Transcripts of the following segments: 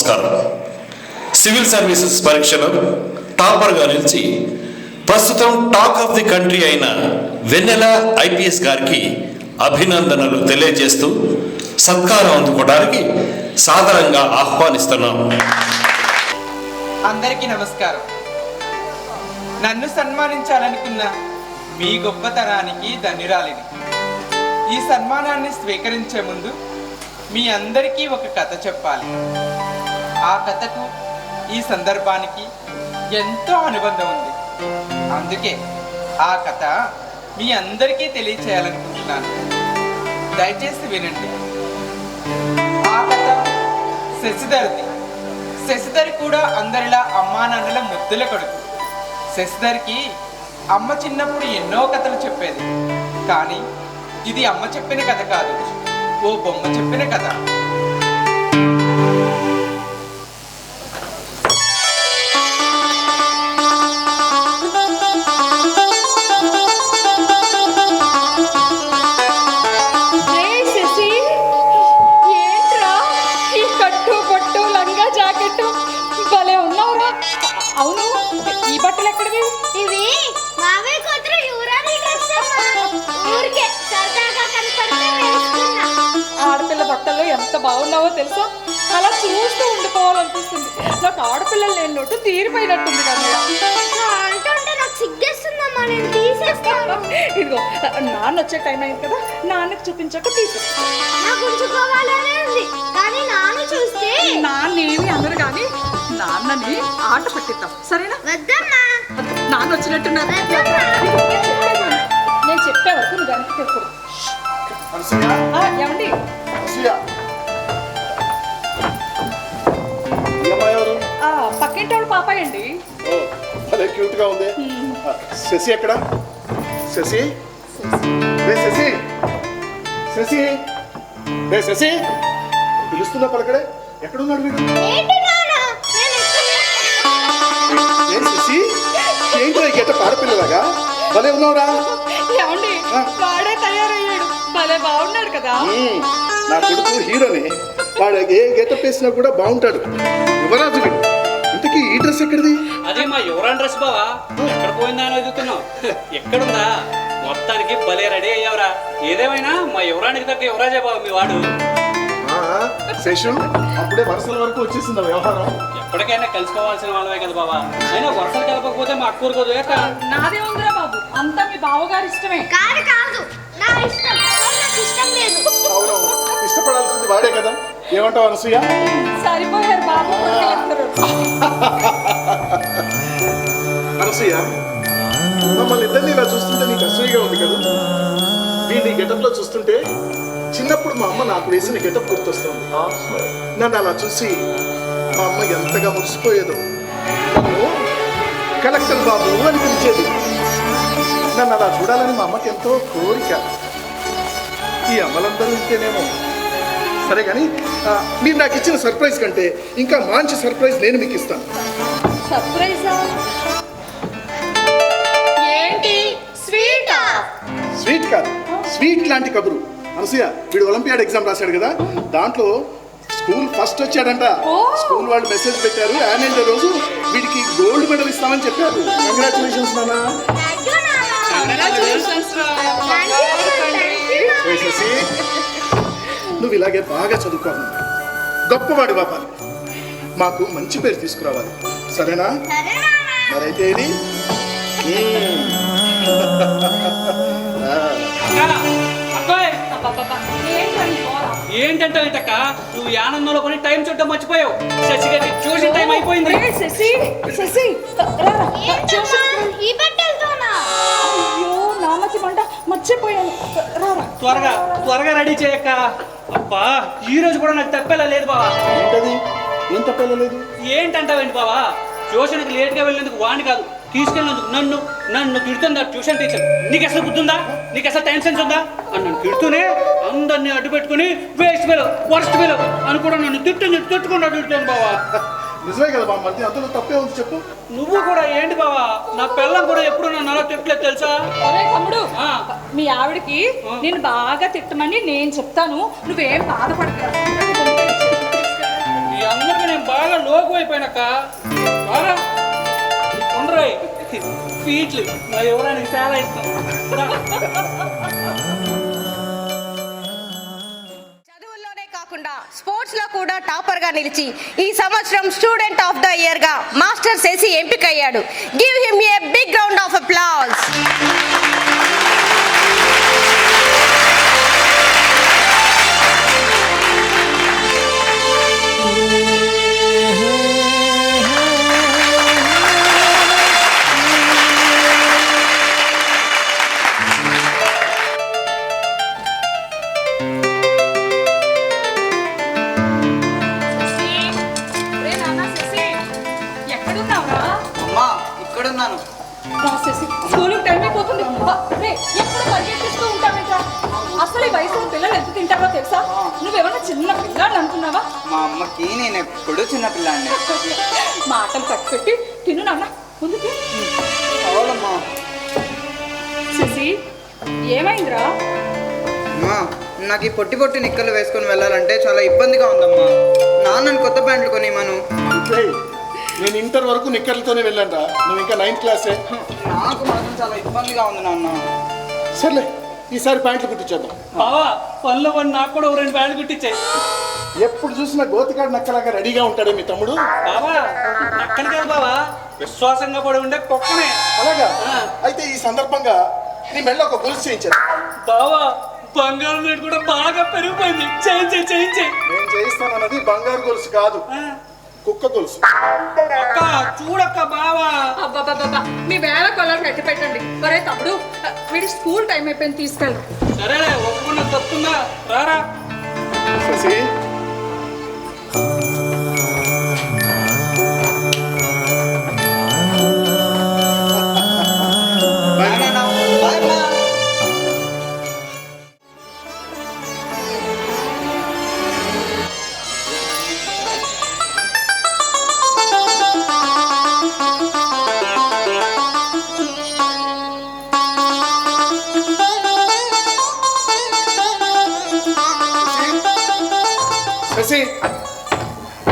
నమస్కారం. Civil services పరీక్షలో టాపర్గా నిలిచి ప్రస్తుతం టాక్ ఆఫ్ ది కంట్రీ అయిన వెన్నెల ఐపీఎస్ గారికి అభినందనలు తెలియజేస్తూ సత్కారం అందుకోవడానికి సాదరంగా ఆహ్వానిస్తున్నాం. అందరికీ నమస్కారం. నన్ను సన్మానించాలనుకున్న మీ గొప్పతనానికి ధన్యురాలిని. ఈ సన్మానాన్ని స్వీకరించే ముందు మీ అందరికీ ఒక కథ చెప్పాలి. ఆ కథకు ఈ సందర్భానికి ఎంతో అనుబంధం ఉంది. అందుకే ఆ కథ మీ అందరికీ తెలియచేయాలనుకుంటున్నాను. దయచేసి వినండి. ఆ కథ శశిధర్ది. శశిధర్ కూడా అందరిలా అమ్మా నాన్నల ముద్దుల కొడుకు. శశిధర్కి అమ్మ చిన్నప్పుడు ఎన్నో కథలు చెప్పేది. కానీ ఇది అమ్మ చెప్పిన కథ కాదు, ఓ బొమ్మ చెప్పిన కథ. అవును, ఈ బట్టలు ఎక్కడివి? ఇవి మావే కూతురు యువరాణి డ్రెస్ ఊరికే సరదాగా కనపడితే వేసుకున్నా. ఆడపిల్ల బట్టల్లో ఎంత బాగున్నావో తెలుసా? అలా చూస్తూ ఉండిపోవాలనిపిస్తుంది. నాకు ఆడపిల్లలు లేని లోటు తీరిపోయినట్టుంది కదా. అంటుంటే నాకు సిగ్గేస్తుందమ్మా, నేను తీసేస్తాను. ఇదిగో నాన్న వచ్చే టైం అయింది కదా, నాన్నకి చూపించాక తీసేస్తా. నాకు ఉంచుకోవాలనే ఉంది, కానీ నాన్న చూస్తే. నాన్న ఏమి అందరు కానీ నాన్నని ఆట పట్టిద్దాం, సరేనా? వద్దమ్మా, నాన్న వచ్చినట్టున్నారు. నేను చెప్పే వరకు నువ్వు వెనక్కి చెప్పు. ఏమండి? పక్కింటి వాడు పాపాయ్ అండి. అదే క్యూట్ గా ఉంది. శశి ఎక్కడ? శశి, శశి, శశి, శశి పిలుస్తున్నా పలకడే. ఎక్కడున్నాడు వీడు? శశి ఏంటో ఈ గెట పాడపిల్లలాగా భలే ఉన్నావురా. ఏమండి, వాడే తయారయ్యాడు, భలే బాగున్నాడు కదా. నా కొడుకు హీరోని, వాడు ఏ గెటప్ వేసినా కూడా బాగుంటాడు. యువరాజు వీడు. ఇంతకీ ఈ డ్రెస్ ఎక్కడిది? అదే మా యువరాన్ డ్రెస్ బావా. ఎక్కడ పోయిందా అని ఎదుగుతున్నావు. ఎక్కడుందా? మొత్తానికి భలే రెడీ అయ్యావురా. ఏదేమైనా మా యువరానికి తగ్గ యువరాజే బావ మీ వాడు. శేషు అప్పుడే వరుసల వరకు వచ్చేసింది వ్యవహారం. ఎప్పటికైనా కలుసుకోవాల్సిన వాళ్ళమే కదా బావా. అయినా వరుసలు కలపకపోతే మా అక్కూరు కదా. నాదే ఉందిరా బాబు, అంతా మీ బావగారు ఇష్టమే. కాదు కాదు, నా ఇష్టం. నాకు ఇష్టం లేదు. అవునవును, ఇష్టపడాల్సింది వాడే కదా. ఏమంటావు అనసూయ? సరిపోయారు బాబు. అనసూయ, మమ్మల్ని ఇద్దరిని ఇలా చూస్తుంటే నీకు అసూయగా ఉంది కదా. వీడిని గెటప్ లో చూస్తుంటే చిన్నప్పుడు మా అమ్మ నాకు వేసిన గెటప్ గుర్తొస్తుంది. నన్ను అలా చూసి మా అమ్మ ఎంతగా మురిసిపోయేదో. నన్ను కలెక్టర్ బాబు అని పిలిచేది. నన్ను అలా చూడాలని మా అమ్మకి ఎంతో కోరిక. ఈ అమ్మలందరూ ఇంతేనేమో. సరే కానీ మీరు నాకు ఇచ్చిన సర్ప్రైజ్ కంటే ఇంకా మంచి సర్ప్రైజ్ నేను మీకు ఇస్తాను. సర్ప్రైజా? ఏంటి? స్వీటా? స్వీట్ కాదు, స్వీట్ లాంటి కబురు. అనసూయ, వీడు ఒలింపియాడ్ ఎగ్జామ్ రాశాడు కదా, దాంట్లో స్కూల్ ఫస్ట్ వచ్చాడంట. స్కూల్ వాళ్ళు మెసేజ్ పెట్టారు, యాన్యువల్ డే రోజు వీడికి గోల్డ్ మెడల్ ఇస్తామని చెప్పారు. కంగ్రాచులేషన్స్ నాన్న. నువ్వు ఇలాగే బాగా చదువుకోవాలి, గొప్పవాడి బాపాలి, మాకు మంచి పేరు తీసుకురావాలి, సరేనా? మరైతే ఇది ఏంటంటే ఏంటక్క, నువ్వు ఆనందంలో కొని టైం చూడటం మర్చిపోయావు. శశి గారికి ట్యూషన్ టైం అయిపోయింది. శశి, శశి ఈ బట్టలతోనా? అయ్యో నామతి మంట, మర్చిపోయాను. త్వరగా త్వరగా రెడీ చేయక్క. అబ్బా, ఈ రోజు కూడా నాకు తప్పేలా లేదు బావా. ఏంటది? ఏం తప్పలేదు? ఏంటంటావేంటి బావా? ట్యూషన్కి లేట్గా వెళ్ళేందుకు వాడిని కాదు, తీసుకెళ్ళినందుకు నన్ను నన్ను తిడుతుందా ట్యూషన్ టీచర్. నీకు అసలు గుర్తుందా? నీకు అసలు టైం సెన్స్ ఉందా? అని నన్ను తిడుతూనే అందరినీ అడ్డు పెట్టుకుని వేస్ట్ ఫెలో, వర్స్ట్ ఫెలో అని కూడా నన్ను తిట్టుకున్నా తిడుతుంది బావా. నిజమే కదా బామ్మ, అందులో తప్పే ఉంది చెప్పు. నువ్వు కూడా ఏంటి బావా, నా పిల్లం కూడా ఎప్పుడు నన్ను అలా తిట్టలేదు తెలుసా? అరే తమ్ముడు, మీ ఆవిడకి నేను బాగా తిట్టమని నేను చెప్తాను, నువ్వేం బాధపడకు. మీ అందరికీ నేను బాగా లోకు అయిపోయినాక బాగా ఉండరాయి స్వీట్లు మరి ఎవరైనా చాలా ఇష్టం. చదువుల్లోనే కాకుండా స్పోర్ట్స్ లో కూడా టాపర్ గా నిలిచి ఈ సంవత్సరం స్టూడెంట్ ఆఫ్ ద ఇయర్ గా మాస్టర్ శశి ఎంపికయ్యాడు. Give him a big round of applause. ఎక్కడున్నావురా? అమ్మా ఇక్కడున్నాను. స్కూల్కి టైం అయిపోతుంది. ఎప్పుడు పరిగెత్తిస్తూ ఉంటావేంట్రా? అసలు ఈ వయసులో పిల్లలు ఎంత తింటారో తెలుసా? నువ్వేమన్నా చిన్న పిల్లాడు అనుకున్నావా? మా అమ్మకి నేను ఎప్పుడు చిన్నపిల్లాడిని. మాటలు కట్టుపెట్టి తిను నాన్న, ముందుకి. అవునమ్మా. శశి, ఏమైందిరా? అమ్మా నాకు ఈ పొట్టి పొట్టి నిక్కలు వేసుకొని వెళ్ళాలంటే చాలా ఇబ్బందిగా ఉందమ్మా. నాన్నని కొత్త ప్యాంట్లు కొనిమను. ఏయ్, నేను ఇంటర్ వరకు నిక్కర్లతోనే వెళ్ళాను రా. నువ్వు ఇంకా 9th క్లాసే. నాకు మాత్రం చాలా ఇబ్బందిగా ఉంది నాన్న. సర్లే, ఈసారి ప్యాంట్లు కుట్టించేద్దాం. బావా పనిలో పని నాకు కూడా 2 ప్యాంట్లు కుట్టించాయి. ఎప్పుడు చూసినా గోతికాడు నక్కలాగా రెడీగా ఉంటాడే మీ తమ్ముడు. బావా అక్కడి కాదు బావా, విశ్వాసంగా పడి ఉండే కుక్కనే. అలాగా? అయితే ఈ సందర్భంగా నీ మెళ్ళ ఒక గొలుసు చేయించాను. బావా బంగారం రేటు కూడా బాగా పెరిగిపోయింది. చేయించే నేను చేయిస్తానన్నది బంగారు గొలుసు కాదు, కుక్క గొలుసు. అక్క చూడక్క బావా. అబ్బా, మీ వేళ కొలాలు కట్టి పెట్టండి. మరే తమ్ముడు, వీడి స్కూల్ టైం అయిపోయింది, తీసుకెళ్ళు. సరేలే, ఒప్పుకున్న తప్పుందా? రారా. శశి, బాయ్ నాన్న. బాయ్ అమ్మా. శశి,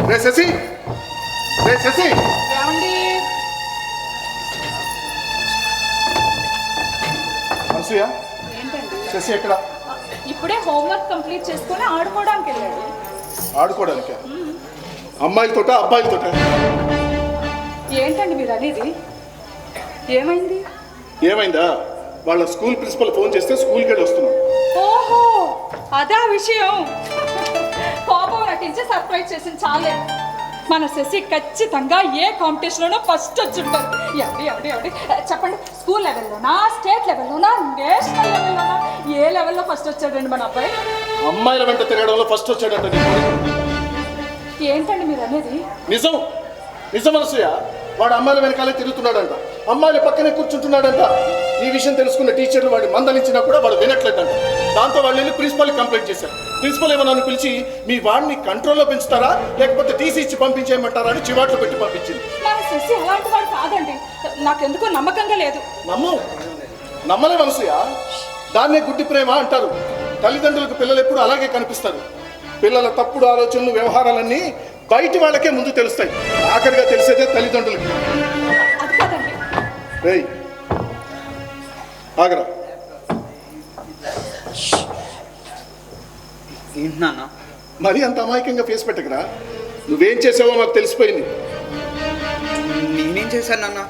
రే శశి, రే శశి. ఏమండి? అనసూయ, ఏంటండి? శశి ఎక్కడ? ఇప్పుడే హోంవర్క్ కంప్లీట్ చేసుకొని ఆడుకోవడానికి వెళ్ళాడు. ఆడుకోవడానికి? అమ్మాయిలతోట అబ్బాయిలతోట? ఏంటండి మీరు అనేది? ఏమైంది? ఏమైందా? వాళ్ళ స్కూల్ ప్రిన్సిపల్ ఫోన్ చేస్తే స్కూల్కి వెళ్ళి వస్తున్నాం. ఓహో, అదా విషయం. కోపం నటించి సర్ప్రైజ్ చేసింది చాలే. మన శశి ఖచ్చితంగా ఏ కాంపిటీషన్లోనో ఫస్ట్ వచ్చింటారు. ఎవడి చెప్పండి, స్కూల్ లెవెల్లోనా, స్టేట్ లెవెల్లోనా, నేషనల్ లెవెల్లోనా, ఏ లెవెల్లో ఫస్ట్ వచ్చాడండి మన అబ్బాయి? అమ్మాయిల వెంట తిరగడంలో ఫస్ట్ వచ్చాడంట. ఏంటండి మీరు అనేది? నిజం, నిజం అనసూయ. వాడు అమ్మాయిల వెనకాలే తిరుగుతున్నాడంట, అమ్మాయిల పక్కనే కూర్చుంటున్నాడంట. ఈ విషయం తెలుసుకున్న టీచర్లు వాడిని మందలించినా కూడా వాడు వినట్లేదంట. దాంతో వాళ్ళు వెళ్ళి ప్రిన్సిపల్కి కంప్లైంట్ చేశారు. ప్రిన్సిపల్ ఏమో నన్ను పిలిచి మీ వాడిని కంట్రోల్లో పెంచుతారా లేకపోతే టీసీ ఇచ్చి పంపించేయమంటారా అని చివాట్లు పెట్టి పంపించింది. మన శశి అలాంటి వాడు కాదండి. నాకెందుకో నమ్మకంగా లేదు. నమ్మలే అనసూయ. దాన్నే గుడ్డి ప్రేమ అంటారు. తల్లిదండ్రులకు పిల్లలు ఎప్పుడు అలాగే కనిపిస్తారు. పిల్లల తప్పుడు ఆలోచనలు, వ్యవహారాలన్నీ బయటి వాళ్ళకే ముందు తెలుస్తాయి. ఆఖరిగా తెలిసేదే తల్లిదండ్రులకి. అది కాదండి. రేయ్ ఆగరా. ఏంటి నాన్న? మరీ అంత అమాయకంగా ఫేస్ పెట్టకరా. నువ్వేం చేసావో మాకు తెలిసిపోయింది. నేనేం చేశాను నాన్న?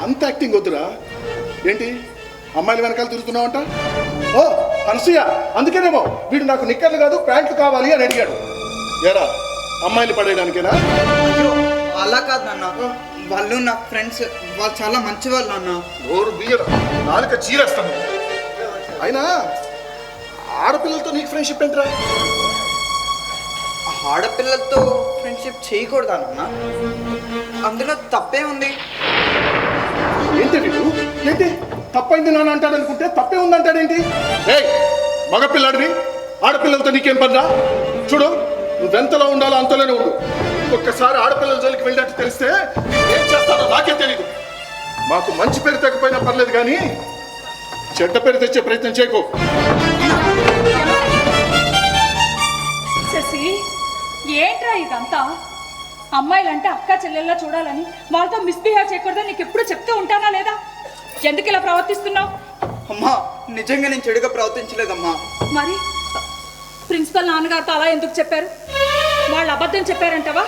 అంత యాక్టింగ్ వద్దురా. ఏంటి అమ్మాయిల వెనకాల తిరుగుతున్నావంట? ఓ అనసూయ, అందుకేనేమో వీడు నాకు నిక్కర్లు కాదు ప్యాంట్లు కావాలి అని అడిగాడు. ఎరా, అమ్మాయిలు పడేయడానికేనా? అయ్యో అలా కాదు నాన్న, వాళ్ళు నా ఫ్రెండ్స్, వాళ్ళు చాలా మంచి వాళ్ళు నాన్న. నోరు బియ్యరా, నాలుక చీరేస్తాను. అయినా ఆడపిల్లలతో నీకు ఫ్రెండ్షిప్ ఏంట్రా? ఆడపిల్లలతో ఫ్రెండ్షిప్ చేయకూడదా నాన్న? అందులో తప్పే ఉంది. ఏంటి వీడు? ఏంటి తప్పైంది నాన్న అంటాడు అనుకుంటే తప్పే ఉందంటాడేంటి? ఏయ్ మగపిల్లాడివి, ఆడపిల్లలతో నీకేం పనిరా? చూడు, నువ్వెంతలో ఉండాలో అంతలోనే ఉండు. ఇంకొకసారి ఆడపిల్లల జోలికి వెళ్ళినట్టు తెలిస్తే ఏం చేస్తానో నాకే తెలియదు. మాకు మంచి పేరు తగ్గిపోయినా పర్లేదు కానీ చెడ్డ పేరు తెచ్చే ప్రయత్నం చేయకు. శశి, ఏంట్రా ఇదంతా? అమ్మాయిలంటే అక్క చెల్లెల్లా చూడాలని, వాళ్ళతో మిస్బిహేవ్ చేయకూడదని నీకు ఎప్పుడు చెప్తూ ఉంటానా లేదా? ఎందుకు ఇలా ప్రవర్తిస్తున్నావు? అమ్మా నిజంగా నేను చెడుగా ప్రవర్తించలేదమ్మా. మరి ప్రిన్సిపల్ నాన్నగారితో అలా ఎందుకు చెప్పారు? వాళ్ళు అబద్ధం చెప్పారంటావా?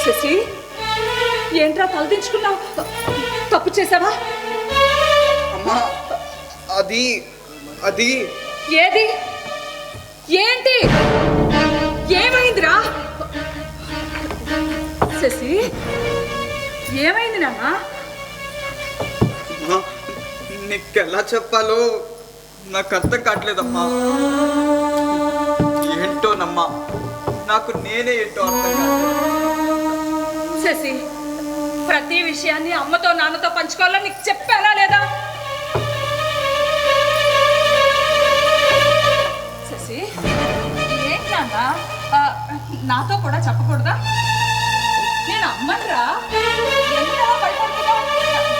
శశి, ఏంట్రా తలదించుకున్నావు? తప్పు చేసావా? అమ్మా అది అది ఏది? ఏంటి? ఏమైందిరా శశి? ఏమైంది నాన్న? అమ్మా, నీకెలా చెప్పాలో నాకు అర్థం కావట్లేదమ్మా. ఏంటోనమ్మా, నాకు నేనే ఏంటో అర్థం కావట్లేదు. శశి, ప్రతి విషయాన్ని అమ్మతో నాన్నతో పంచుకోవాలని నీకు చెప్పానా లేదా? శశి, ఏంటి నాన్న? నాతో కూడా చెప్పకూడదా? నేను అమ్మనురా. ఎంత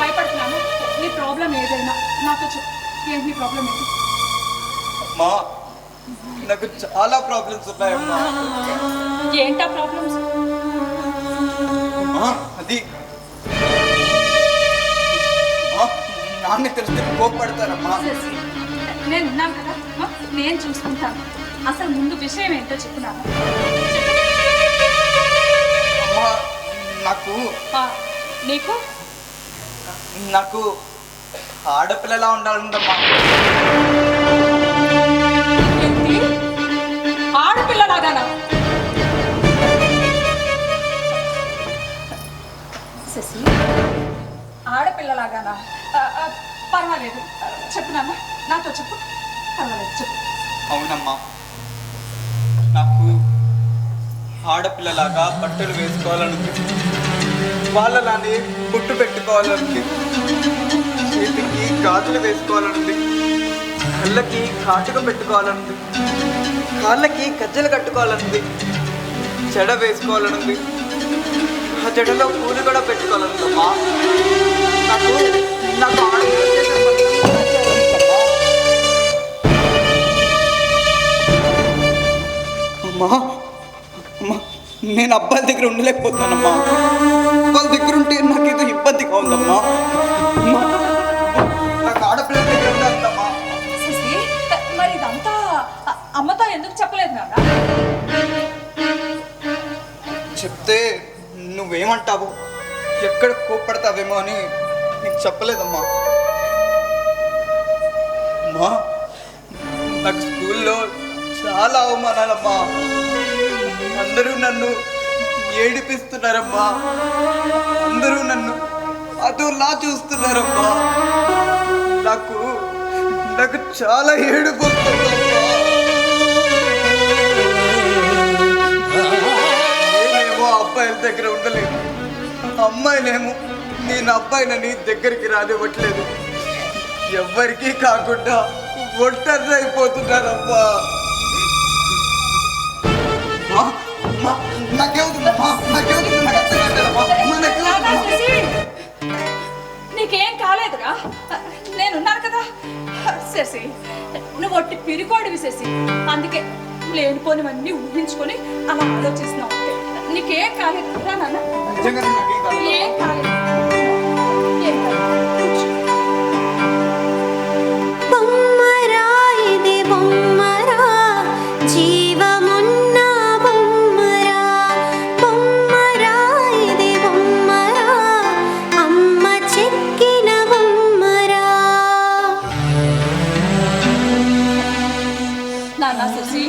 భయపడుతున్నాను. నీ ప్రాబ్లం ఏదైనా నాతో చెప్పు. ఏంటి నీ ప్రాబ్లం ఏంటి? అమ్మా నాకు చాలా ప్రాబ్లమ్స్ ఉన్నాయమ్మా. ఏంటా ప్రాబ్లమ్స్? అమ్మా అది అమ్మా, నాన్న తెలిస్తే కోప్పడతారమ్మా. శశి, నేను ఉన్నాను కదా, నేను చూసుకుంటాను. అసలు ముందు విషయం ఏంటో చెప్పున్నాను. అమ్మా నాకు నీకు నాకు ఆడపిల్లలా ఉండాలందమ్మా. ఏంటి? ఆడపిల్లలాగానా? శశి, ఆడపిల్లలాగానా? పర్వాలేదు, చెప్పునామా, నాతో చెప్పు. పర్వాలేదు, చెప్పు. అవునమ్మా, నాకు ఆడపిల్లలాగా బట్టలు వేసుకోవాలనుంది, వాళ్ళలానే బొట్టు పెట్టుకోవాలనుంది, చేతికి గాజులు వేసుకోవాలనుంది, కళ్ళకి కాటుక పెట్టుకోవాలనుంది, కాళ్ళకి గజ్జలు కట్టుకోవాలనుంది, జడ వేసుకోవాలనుంది, ఆ జడలో పూలు కూడా పెట్టుకోవాలనుందమ్మా. నాకు నాకు ఆడపిల్ల అమ్మా అమ్మా, నేను అబ్బాయిల దగ్గర ఉండలేకపోతున్నానమ్మా. వాళ్ళ దగ్గర ఉంటే నాకు ఏదో ఇబ్బందిగా ఉందమ్మా. అమ్మా, నాకు ఆడపిల్ల దగ్గర ఉండాలమ్మా. శశి, మరి ఇదంతా అమ్మతో ఎందుకు చెప్పలేదు నాన్న? చెప్తే నువ్వేమంటావు, ఎక్కడ కోప్పడతావేమో అని నీకు చెప్పలేదమ్మా. అమ్మా నాకు స్కూల్లో చాలా అవమానాలమ్మా. అందరూ నన్ను ఏడిపిస్తున్నారమ్మా. అందరూ నన్ను అదోలా చూస్తున్నారమ్మా. నాకు నాకు చాలా ఏడుపు వస్తుందమ్మా. నేనేమో అబ్బాయిల దగ్గర ఉండలేదు, అమ్మాయిలేమో నేను అబ్బాయిలని దగ్గరికి రానివ్వట్లేదు. ఎవ్వరికీ కాకుండా ఒంటరి అయిపోతున్నారమ్మా. నాన్న, శశి, నీకేం కాలేదురా, నేనున్నాను కదా. శశి, నువ్వు ఒట్టి పిరికోడివి శశి, అందుకే లేనిపోనివన్నీ ఊహించుకొని అలా ఆలోచిస్తున్నావు. నీకేం కాలేదు రా నాన్న. ఏం కాలేదు, ఏం కాలేదు. కూర్చో. బొమ్మరా ఇది బొమ్మరా, జీవమున్న బొమ్మరా, బొమ్మరా ఇది బొమ్మరా, అమ్మ చెక్కిన బొమ్మరా. నాన్న శశి,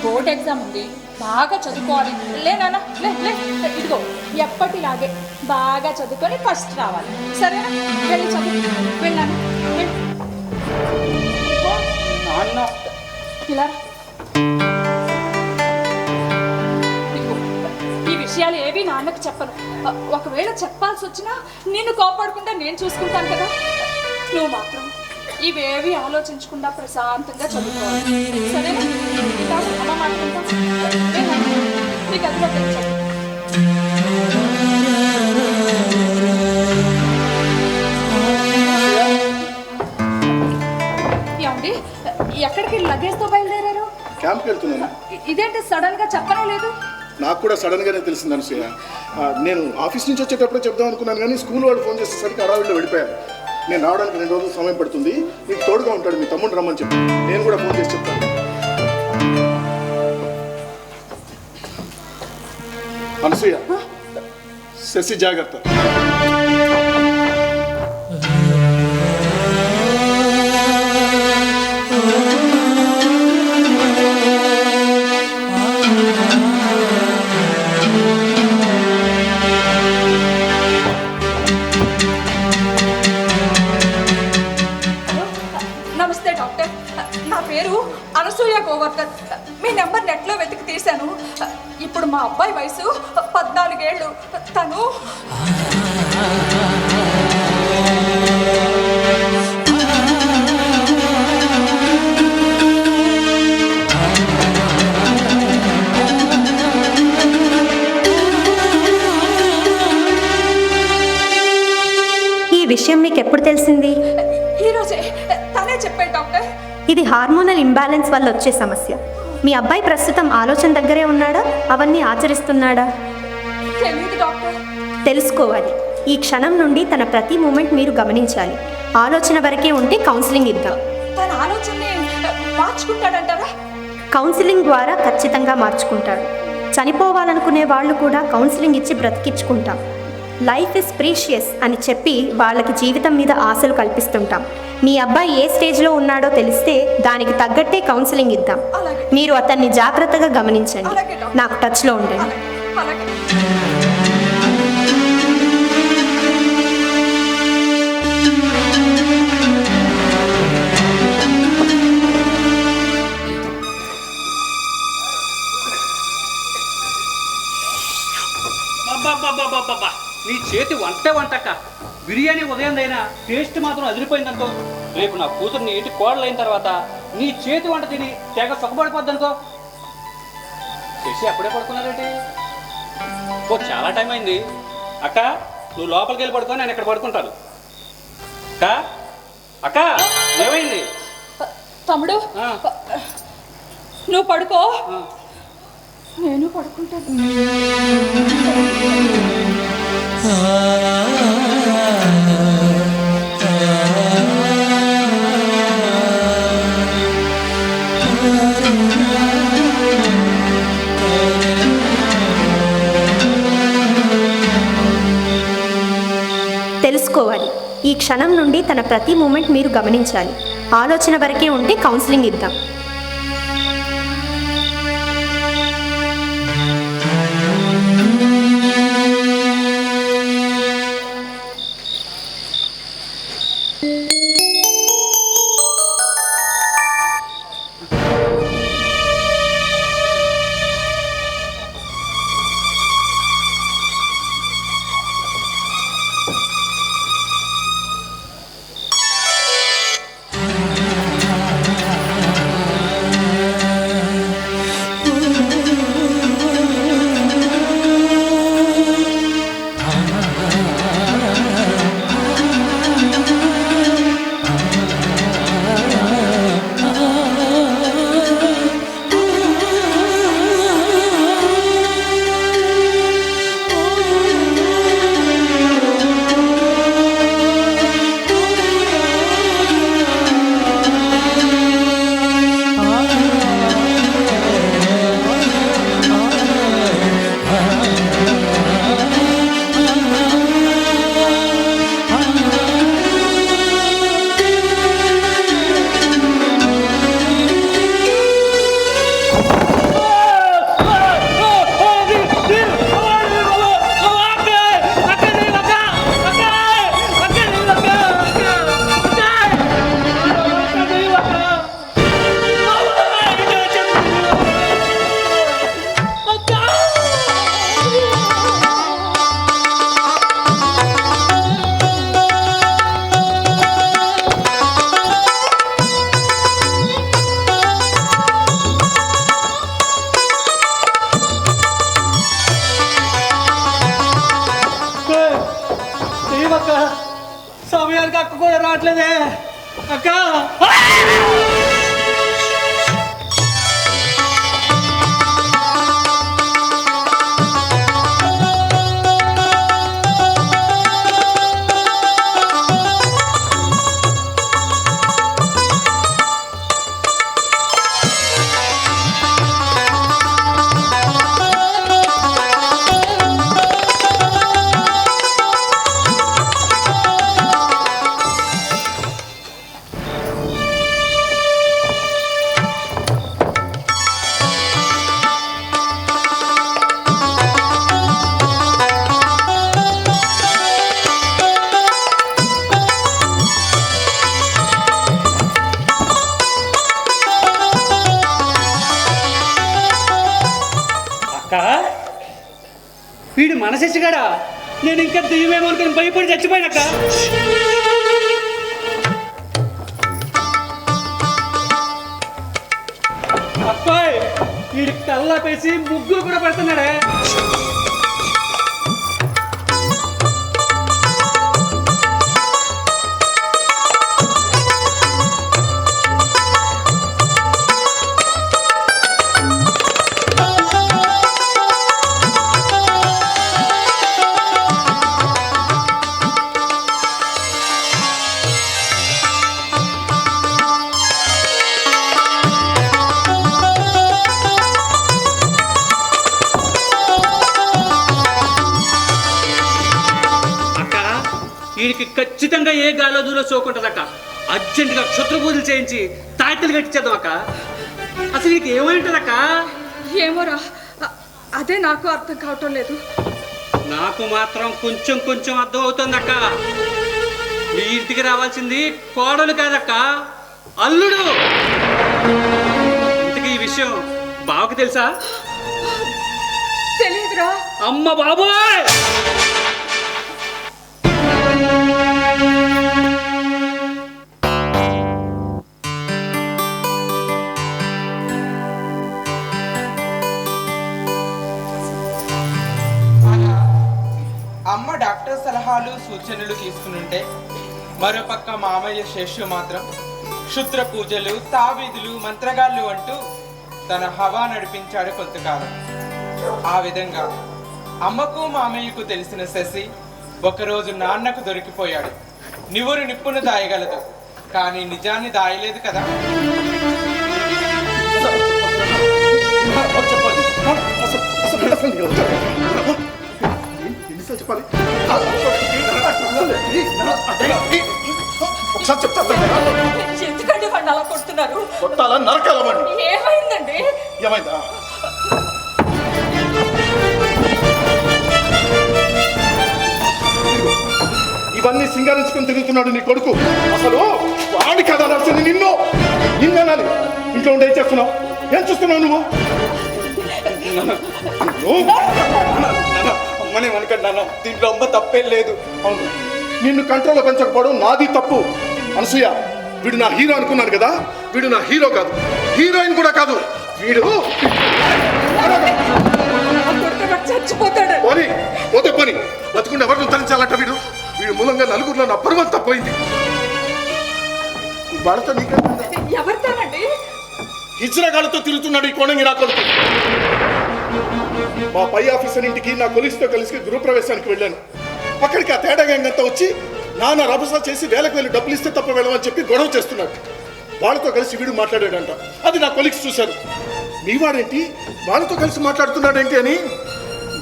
బోర్డ్ ఎగ్జామ్ ఉంది, బాగా చదువుకోవాలి. లే నాన్న, లే లే, ఇదిగో ఎప్పటిలాగే బాగా చదువుకొని ఫస్ట్ రావాలి, సరేనా? వెళ్ళి చదువు, వెళ్ళాను. నాన్న ఇలా ఇదిగో, ఈ విషయాలు ఏవి నాన్నకు చెప్పను. ఒకవేళ చెప్పాల్సి వచ్చినా నిన్ను కోపడకుండా నేను చూసుకుంటాను కదా. నువ్వు మాత్రం ఇవేవి ఆలోచించకుండా ప్రశాంతంగా చదువుకోవాలి, సరేనా? ఇలా అమ్మ మాట్లాడతాం. నీకు అది చదువు. ఏమండి, ఎక్కడికి లగేజ్తో బయలుదేరారు? క్యాంప్కి వెళ్తున్నాను. ఇదేంటి సడన్ గా చెప్పనే లేదు? నాకు కూడా సడన్గానే తెలిసింది అనసూయ. నేను ఆఫీస్ నుంచి వచ్చేటప్పుడు చెప్దాం అనుకున్నాను, కానీ స్కూల్ వాళ్ళు ఫోన్ చేసేసరికి అడవిలో వెళ్ళిపోయారు. నేను రావడానికి 2 రోజులు సమయం పడుతుంది, మీకు తోడుగా ఉంటాడు మీ తమ్ముడు రమ్మని చెప్పి నేను కూడా ఫోన్ చేసి చెప్తాను. అనసూయ, శశి జాగ్రత్త. నమస్తే డాక్టర్, నా పేరు అనసూయ గోవర్ధన్. మీ నెంబర్ నెట్లో వెతికి తీశాను. ఇప్పుడు మా అబ్బాయి వయసు 14 ఏళ్ళు. తను ఈ విషయం మీకు ఎప్పుడు తెలిసింది? ఈరోజే తనే చెప్పాడు డాక్టర్. ఇది హార్మోనల్ ఇంబ్యాలెన్స్ వల్ల వచ్చే సమస్య. మీ అబ్బాయి ప్రస్తుతం ఆలోచన దగ్గరే ఉన్నాడా? అవన్నీ ఆచరిస్తున్నాడా? తెలియదు డాక్టర్. తెలుసుకోవాలి. ఈ క్షణం నుండి తన ప్రతి మూమెంట్ మీరు గమనించాలి. ఆలోచన వరకే ఉంటే కౌన్సిలింగ్ ఇద్దాం. తన ఆలోచనని మార్చుకుంటాడంటారా? కౌన్సిలింగ్ ద్వారా ఖచ్చితంగా మార్చుకుంటాడు. చనిపోవాలనుకునే వాళ్ళు కూడా కౌన్సిలింగ్ ఇచ్చి బ్రతికించుకుంటాం. లైఫ్ ఇస్ ప్రీషియస్ అని చెప్పి వాళ్ళకి జీవితం మీద ఆశలు కల్పిస్తుంటాం. మీ అబ్బాయి ఏ స్టేజ్లో ఉన్నాడో తెలిస్తే దానికి తగ్గట్టే కౌన్సిలింగ్ ఇద్దాం. మీరు అతన్ని జాగ్రత్తగా గమనించండి. నాకు టచ్లో ఉండండి. అలాగే. అబ్బబ్బబ్బబ్బబ్బబ్బా! నీ చేతి వంటక్క. బిర్యానీ ఉదయందైనా టేస్ట్ మాత్రం అదిరిపోయిందనుకో. రేపు నా కూతురు నీ ఇంటి కోడలు అయిన తర్వాత నీ చేతి వంట తిని తెగ సుఖపడిపోద్ది అనుకో. చేసి అప్పుడే పడుకున్నారేంటి? చాలా టైం అయింది. అక్క, నువ్వు లోపలికి వెళ్ళి పడుకో, నేను ఇక్కడ పడుకుంటాను. అక్క, అక్క, ఏమైంది? తమ్ముడు, నువ్వు పడుకో, నేను పడుకుంటాను. తెలుసుకోవాలి. ఈ క్షణం నుండి తన ప్రతి మూమెంట్ మీరు గమనించాలి. ఆలోచన వరకే ఉంటే కౌన్సిలింగ్ ఇద్దాం. సమయానికి అక్క కూడా రావట్లేదే. అక్క, వీడు మన శశిగాడా? నేను ఇంకా దెయ్యమేమో అనుకుని భయపడి చచ్చిపోయానక్క. అబ్బాయి వీడి కల్లాపేసి ముగ్గురు కూడా పెడుతున్నాడే. వీడికి ఖచ్చితంగా ఏ గాలో దూలో సోకుంటుందక్క. అర్జెంటుగా క్షుద్ర పూజలు చేయించి తాయితలు కట్టించేద్దాం అక్క. అసలు వీడికి ఏమైంటుందక్క? ఏమోరా, అదే నాకు అర్థం కావటం లేదు. నాకు మాత్రం కొంచెం కొంచెం అర్థం అవుతుందక్క. మీ ఇంటికి రావాల్సింది కోడలు కాదక్క, అల్లుడు. ఇంతకీ ఈ విషయం బావకి తెలుసా? తెలియదురా. అమ్మ బాబోయ్! అమ్మ డాక్టర్ సలహాలు సూచనలు తీసుకునుంటే మరోపక్క మామయ్య శేషు మాత్రం క్షుద్ర పూజలు, తావీదులు, మంత్రగాళ్ళు అంటూ తన హవా నడిపించాడు కొంతకాలం. ఆ విధంగా అమ్మకు మామయ్యకు తెలిసిన శశి ఒకరోజు నాన్నకు దొరికిపోయాడు. నివురు నిప్పును దాయగలదు, కానీ నిజాన్ని దాయలేదు కదా. చెప్పాలి ఒకసారి చెప్తా. ఎందుకంటే వాడిని అలా కొడుతున్నారు? కొట్టాలా నరకాల వాడిని? ఏమైందండి? ఏమైందా? ఇవన్నీ సింగారించుకొని తిరుగుతున్నాడు నీ కొడుకు. అసలు వాడి కదా నడుస్తుంది. నిన్ననాలి. ఇంట్లో ఉండి ఏం చేస్తున్నావు? ఏం చూస్తున్నావు నువ్వు? అమ్మనే అనుకుంటున్నాను, దీంట్లో అమ్మ తప్పేం లేదు. అవును, నిన్ను కంట్రోల్లో పెంచకపోవడం నాది తప్పు. అనసూయ, వీడు నా హీరో అనుకున్నాను కదా. వీడు నా హీరో కాదు, హీరోయిన్ కూడా కాదు. వీడు చచ్చిపోతాడు. పోనీ పోతే పోనీ, బతుకుండా ఎవరిని తరించాలంట. వీడు మూలంగా నలుగురిలో నా పరువం తప్పైంది. వాడితో నీకే ఎవరితోనండి? హిజ్రగాళ్ళతో తిరుగుతున్నాడు ఈ కోణంగి నా కొడుకు. మా పై ఆఫీసర్ ఇంటికి నా కొలీగ్స్తో కలిసి గృహప్రవేశానికి వెళ్ళాను. అక్కడికి ఆ తేడా గ్యాంగ్ అంతా వచ్చి నాన్న రభసా చేసి వేలకు వెళ్ళి డబ్బులు ఇస్తే తప్ప వెళ్ళమని చెప్పి గొడవ చేస్తున్నాడు. వాళ్ళతో కలిసి వీడు మాట్లాడాడంట. అది నా కొలీగ్స్ చూశారు. మీ వాడేంటి వాళ్ళతో కలిసి మాట్లాడుతున్నాడేంటి అని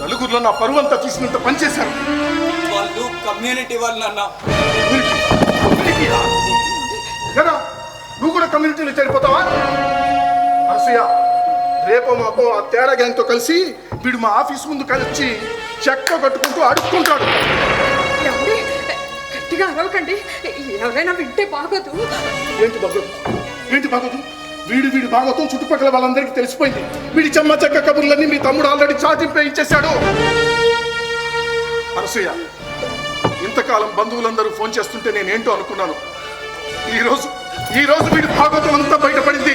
నలుగురిలో నా పరువు అంతా తీసినంత పనిచేశారు. వాళ్ళు కమ్యూనిటీ వాళ్ళు అన్న. నువ్వు కూడా కమ్యూనిటీలో చేరిపోతావా? అనసూయ, రేపో మాపో ఆ తేడా గ్యాంగ్తో కలిసి వీడు మా ఆఫీస్ ముందు కలిసి చెక్క కట్టుకుంటూ అడుక్కుంటాడు. గట్టిగా అరవకండి, ఎవరైనా వింటే బాగోదు. ఏంటి బాగోదు? వీడి భాగవతం చుట్టుపక్కల వాళ్ళందరికీ తెలిసిపోయింది. వీడి చెమ్మ చెక్క కబుర్లన్నీ మీ తమ్ముడు ఆల్రెడీ చాటింపేయించేశాడు. అనసూయ, ఇంతకాలం బంధువులందరూ ఫోన్ చేస్తుంటే నేనేంటో అనుకున్నాను. ఈ రోజు వీడి భాగవతం అంతా బయటపడింది.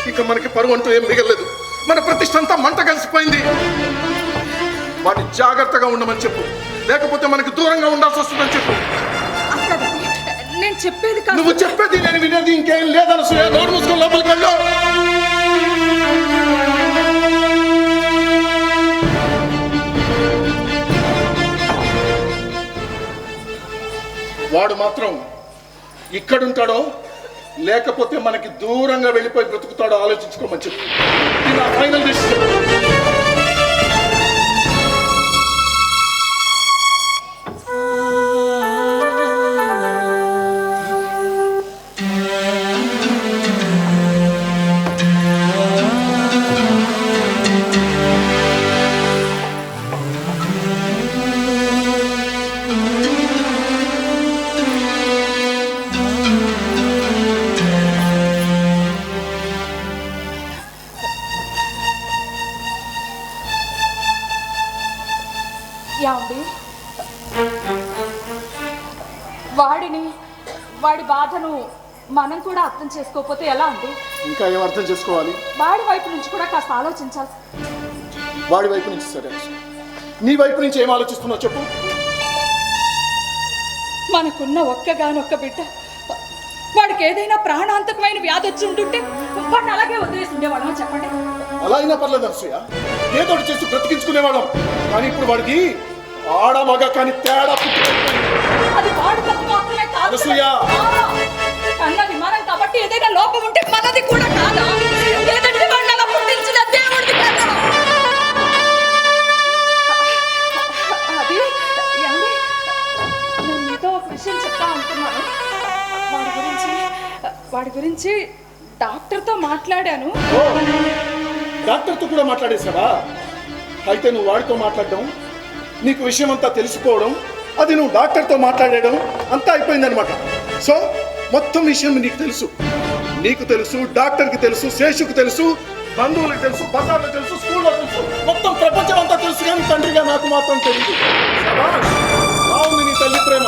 ఇక మనకి పరువు అంటూ ఏం మిగలలేదు. మన ప్రతిష్ట అంతా మంట కలిసిపోయింది. వాడిని జాగ్రత్తగా ఉండమని చెప్పు, లేకపోతే మనకి దూరంగా ఉండాల్సి వస్తుందని చెప్పు. నేను చెప్పేది కాదు. నువ్వు చెప్పేది నేను వినేది ఇంకేం లేదనసూయ. నోరు మూసుకొని లోపలికి వెళ్ళు. వాడు మాత్రం ఇక్కడుంటాడో లేకపోతే మనకి దూరంగా వెళ్ళిపోయి బ్రతుకుతాడో ఆలోచించుకోమని చెప్పు. ఇది నా ఫైనల్ డిసిషన్. ఏమండి వాడి బాధను మనం కూడా అర్థం చేసుకోకపోతే ఎలా అండి? ఇంకా ఏం అర్థం చేసుకోవాలి? వాడి వైపు నుంచి కూడా కాస్త ఆలోచించాలి. వాడి వైపు నుంచి సరే, నీ వైపు నుంచి ఏం ఆలోచిస్తున్నావు చెప్పు. మనకున్న ఒక్కగానొక్క బిడ్డ, వాడికి ఏదైనా ప్రాణాంతకమైన వ్యాధి వచ్చి ఉంటుంటే వాడిని అలాగే వదిలేసి ఉండేవాళ్ళం చెప్పండి. అలా అయినా పర్లేదు అనసూయ, ఏదో చేసి బ్రతికించుకునేవాళ్ళం. కానీ ఇప్పుడు వాడికి ఆడ మగ కానీ తేడా అది వాడి తప్పు మాత్రమే కాదు కన్న విమానం కాబట్టి ఏదైనా లోపం ఉంటే మనది కూడా కాదా? లేదంటే వాడిని అలా పుట్టించిన దేవుడిది కాదా? అది ఏమండి, నేను మీతో ఒక విషయం చెప్తా అనుకున్నాను. వాడి గురించి డాక్టర్తో మాట్లాడాను. డాక్టర్తో కూడా మాట్లాడేసావా? అయితే నువ్వు వాడితో మాట్లాడడం, నీకు విషయం అంతా తెలిసిపోవడం, అది నువ్వు డాక్టర్తో మాట్లాడడం అంతా అయిపోయిందనమాట. సో మొత్తం విషయం నీకు తెలుసు, నీకు తెలుసు, డాక్టర్కి తెలుసు, శేషుకు తెలుసు, బంధువులకు తెలుసు, బజార్లో తెలుసు, స్కూల్లో తెలుసు, మొత్తం ప్రపంచం అంతా తెలుసు. కానీ తండ్రిగా నాకు మాత్రం తెలియదు. బాగుంది నీ తల్లి ప్రేమ.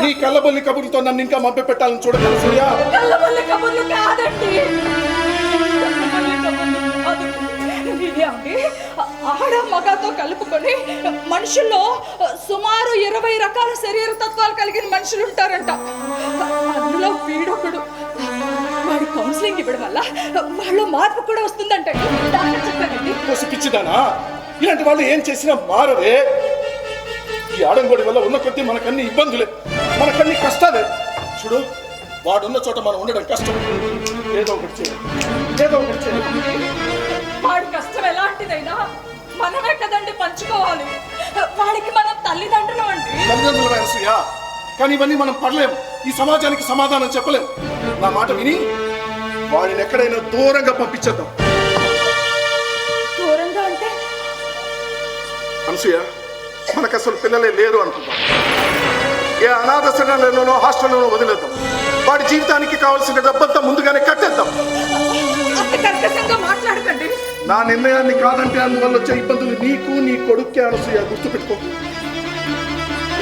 నీ కళ్ళబొల్లి కబుర్లతో నన్ను ఇంకా మభ్య పెట్టాలని చూడగలరు. ఆడ మగతో కలుపుకొని మనుషుల్లో సుమారు 20 రకాల శరీర తత్వాలు కలిగిన మనుషులు ఉంటారంట. అందులో వీడొకడు. వాడి కౌన్సిలింగ్ ఇవ్వడం వల్ల వాళ్ళు మార్పు కూడా వస్తుందంట. చెప్పానండి. పిచ్చిదానా, ఇలాంటి వాళ్ళు ఏం చేసినా మారదే. ఈ ఆడంగోడి వల్ల ఉన్న కొద్దీ మనకన్నీ ఇబ్బందులే, మనకన్నీ కష్టాలే. చూడు, వాడున్న చోట మనం ఉండడం కష్టం. ఏదో ఒకటి చేయాలి. వాడి కష్టం ఎలాంటిదైనా మనమే కదండి పంచుకోవాలి. వాడికి మనం తల్లిదండ్రులు అండి. తల్లిదండ్రులమైన సూయ, కానీ ఇవన్నీ మనం పడలేం. ఈ సమాజానికి సమాధానం చెప్పలేం. నా మాట విని వాడిని ఎక్కడైనా దూరంగా పంపించేద్దాం. దూరంగా అంటే అనసూయ, మనకు అసలు పిల్లలే లేరు అనుకుందాం. ఏ అనాథ శరణాలయంలోనో హాస్టల్లోనో వదిలేద్దాం. వాడి జీవితానికి కావాల్సిన డబ్బంతా ముందుగానే కట్టేద్దాం. మాట్లాడకండి. నా నిర్ణయాన్ని కాదంటే అందువల్ల వచ్చే ఇబ్బందులు నీకు, నీ కొడుక్కే అనసూయ, గుర్తుపెట్టుకో.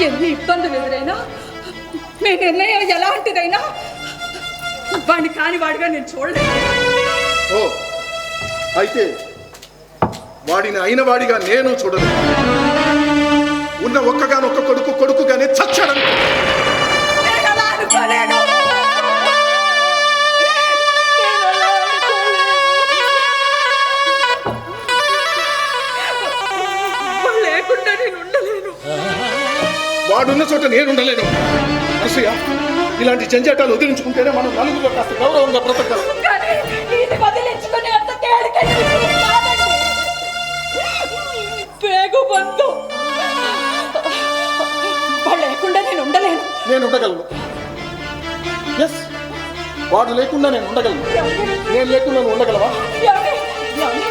ఎన్ని ఇబ్బందులు ఎదురైనా, మీ నిర్ణయం ఎలాంటిదైనా వాడిని కాని వాడిగా నేను చూడలేదు. ఓ, అయితే వాడిని అయిన వాడిగా నేను చూడలేదు. ఉన్న ఒక్కగానొక్క కొడుకుగానే చచ్చాడను. లేకుండా నేను ఉండలేను. వాడున్న చోట నేను ఉండలేను. అనసూయ, ఇలాంటి జంజాటాలు వదిలించుకుంటేనే మనం నలుగురిలో కాస్త గౌరవంగా బ్రతకాలి. లేకుండా నేను ఉండలేను. నేను ఉండగలను. ఎస్, వాడు లేకుండా నేను ఉండగలను. నేను లేకుండా నువ్వు ఉండగలవా?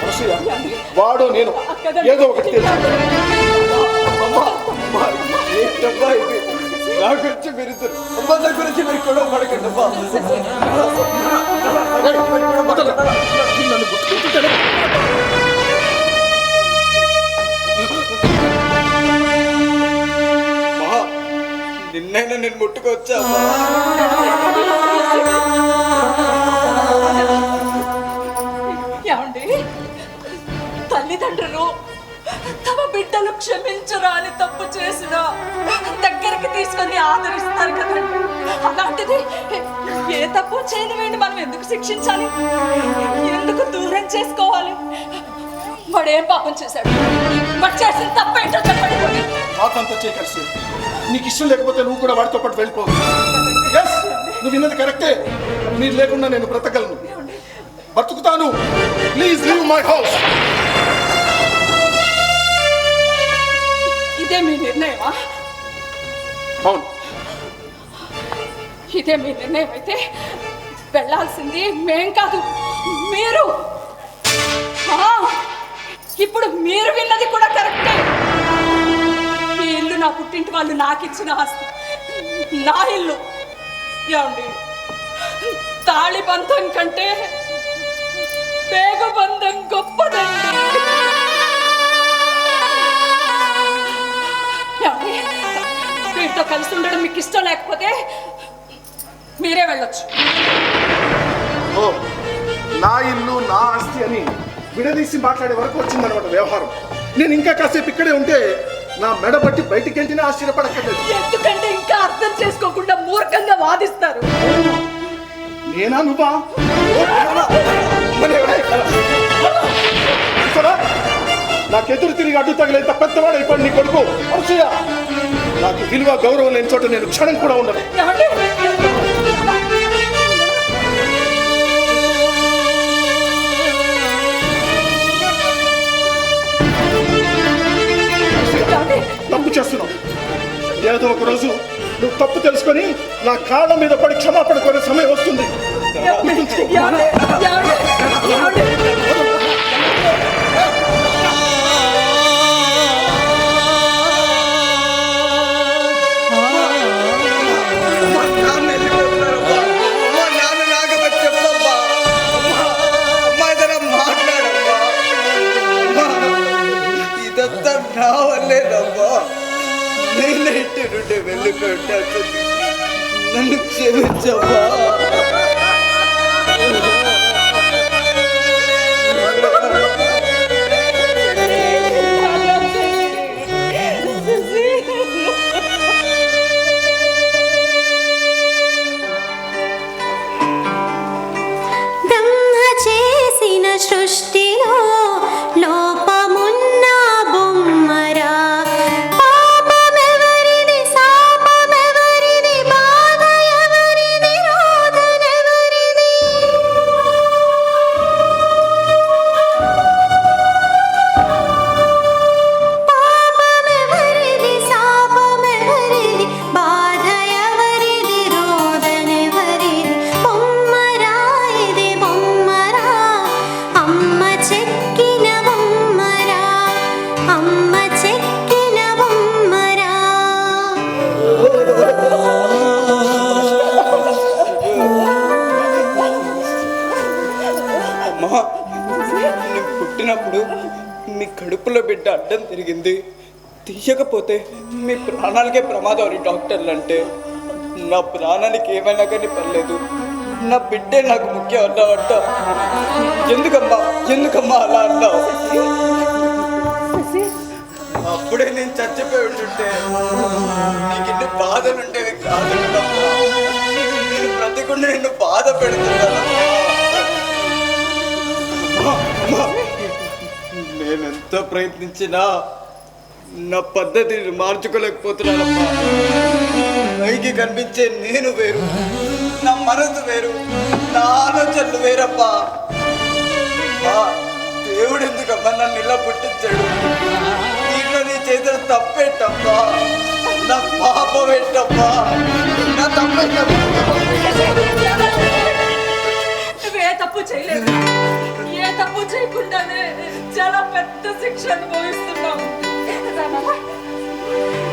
అనసూయ, వాడు నేను ఏదో ఒకటి తెలుసు. నా గురించి మీరు అమ్మ నా గురించి మీరు కూడా పడకండి. నన్ను గుర్తుకుంటాను. నిన్నైనా నేను ముట్టుకోవచ్చా? ఏమండి, తల్లిదండ్రులు తమ బిడ్డలు క్షమించరాని తప్పు చేసినా దగ్గరికి తీసుకొని ఆదరిస్తారు కదండి. అలాంటిది ఏ తప్పు చేయనివేంటి మనం ఎందుకు శిక్షించాలి? ఎందుకు దూరం చేసుకోవాలి? వాడు ఏం పాపం చేశాడు? వాడు చేసిన తప్పేంటో చెప్పండి. మాకంతా చేయకలిసి నీకు ఇష్టం లేకపోతే నువ్వు కూడా వాడితో పాటు వెళ్ళిపోవచ్చు. ఎస్, నువ్వు విన్నది కరెక్టే. మీరు లేకుండా నేను బ్రతకగలను, బ్రతుకుతాను. Please leave my house. ఇదే మీ నిర్ణయమా? అవును, ఇదే మీ నిర్ణయం అయితే వెళ్ళాల్సింది మేం కాదు, మీరు. ఇప్పుడు మీరు విన్నది కూడా కరెక్టే. ఈ ఇల్లు నా పుట్టింటి వాళ్ళు నాకు ఇచ్చిన ఆస్తి, నా ఇల్లు. ఏమండి, తాళి బంధం కంటే పేగు బంధం గొప్పదండి. శశితో కలిసి ఉండడం మీకు ఇష్టం లేకపోతే మీరే వెళ్ళొచ్చు. ఓ, నా ఇల్లు నా ఆస్తి అని విడదీసి మాట్లాడే వరకు వచ్చిందనమాట వ్యవహారం. నేను ఇంకా కాసేపు ఇక్కడే ఉంటే నా మెడ బట్టి బయటికి వెళ్తేనే ఆశ్చర్యపడక్కర్లేదు. ఎందుకంటే ఇంకా అర్థం చేసుకోకుండా మూర్ఖంగా వాదిస్తారు. నేనా నువ్వా? నాకెదురు తిరిగి అడ్డు తగిలేంత పెద్దవాడు అయిపోయి నీ కొడుకు అరుసయ్య. నాకు విలువ గౌరవం లేని చోట నేను క్షణం కూడా ఉండను. తప్పు చేస్తున్నావు. ఏదో ఒక రోజు నువ్వు తప్పు తెలుసుకొని నా కాళ్ళ మీద పడి క్షమాపణ కోరే సమయం వస్తుంది. ఇదంతా నా వల్లేనమ్మా. నేను ఇంటి నుండి వెళ్ళిపోయాను. నన్ను క్షమించమ్మా. బ్రహ్మ చేసిన సృష్టిలో లోపమున్న బొమ్మరా, పాపమెవరిది శాపమెవరిది, బాధ ఎవరిది, రోదనెవరిది. పాపమెవరిది శాపమెవరిది, బాధ ఎవరిది, రోదనెవరిది. బొమ్మరా ఇది బొమ్మరా, అమ్మ చెక్కిన బొమ్మరా, అమ్మ చెక్కిన బొమ్మరా. అమ్మా, నేను పుట్టినప్పుడు మీ కడుపులో బిడ్డ అడ్డం తిరిగింది, తీయకపోతే మీ ప్రాణాలకే ప్రమాదం అని డాక్టర్లు అంటే, నా ప్రాణానికి ఏమైనా కానీ పర్లేదు, నా బిడ్డే నాకు ముఖ్యం అన్నావంట. ఎందుకమ్మా అలా అన్నావు? అప్పుడే నేను చచ్చిపోయి ఉంటుంటే నీకు ఇన్ని బాధలు ఉండేవి కాదు. నేను బ్రతికుండా నిన్ను బాధ పెడుతున్నాను. నేనెంత ప్రయత్నించినా నా పద్ధతిని మార్చుకోలేకపోతున్నానమ్మా. పైకి కనిపించే నేను వేరు, నా మనసు వేరు, నా ఆలోచనలు వేరబ్బా. దేవుడు ఎందుకమ్మా నన్ను ఇలా పుట్టించాడు? దీంట్లో నీ చేతులు తప్పేటమ్మా, నా పాపం ఏంటమ్మా, నా తప్పేటమ్మా. ఏ తప్పు చేయలేదు. ఏ తప్పు చేయకుండానే చాలా పెద్ద శిక్ష అనుభవిస్తున్నాం.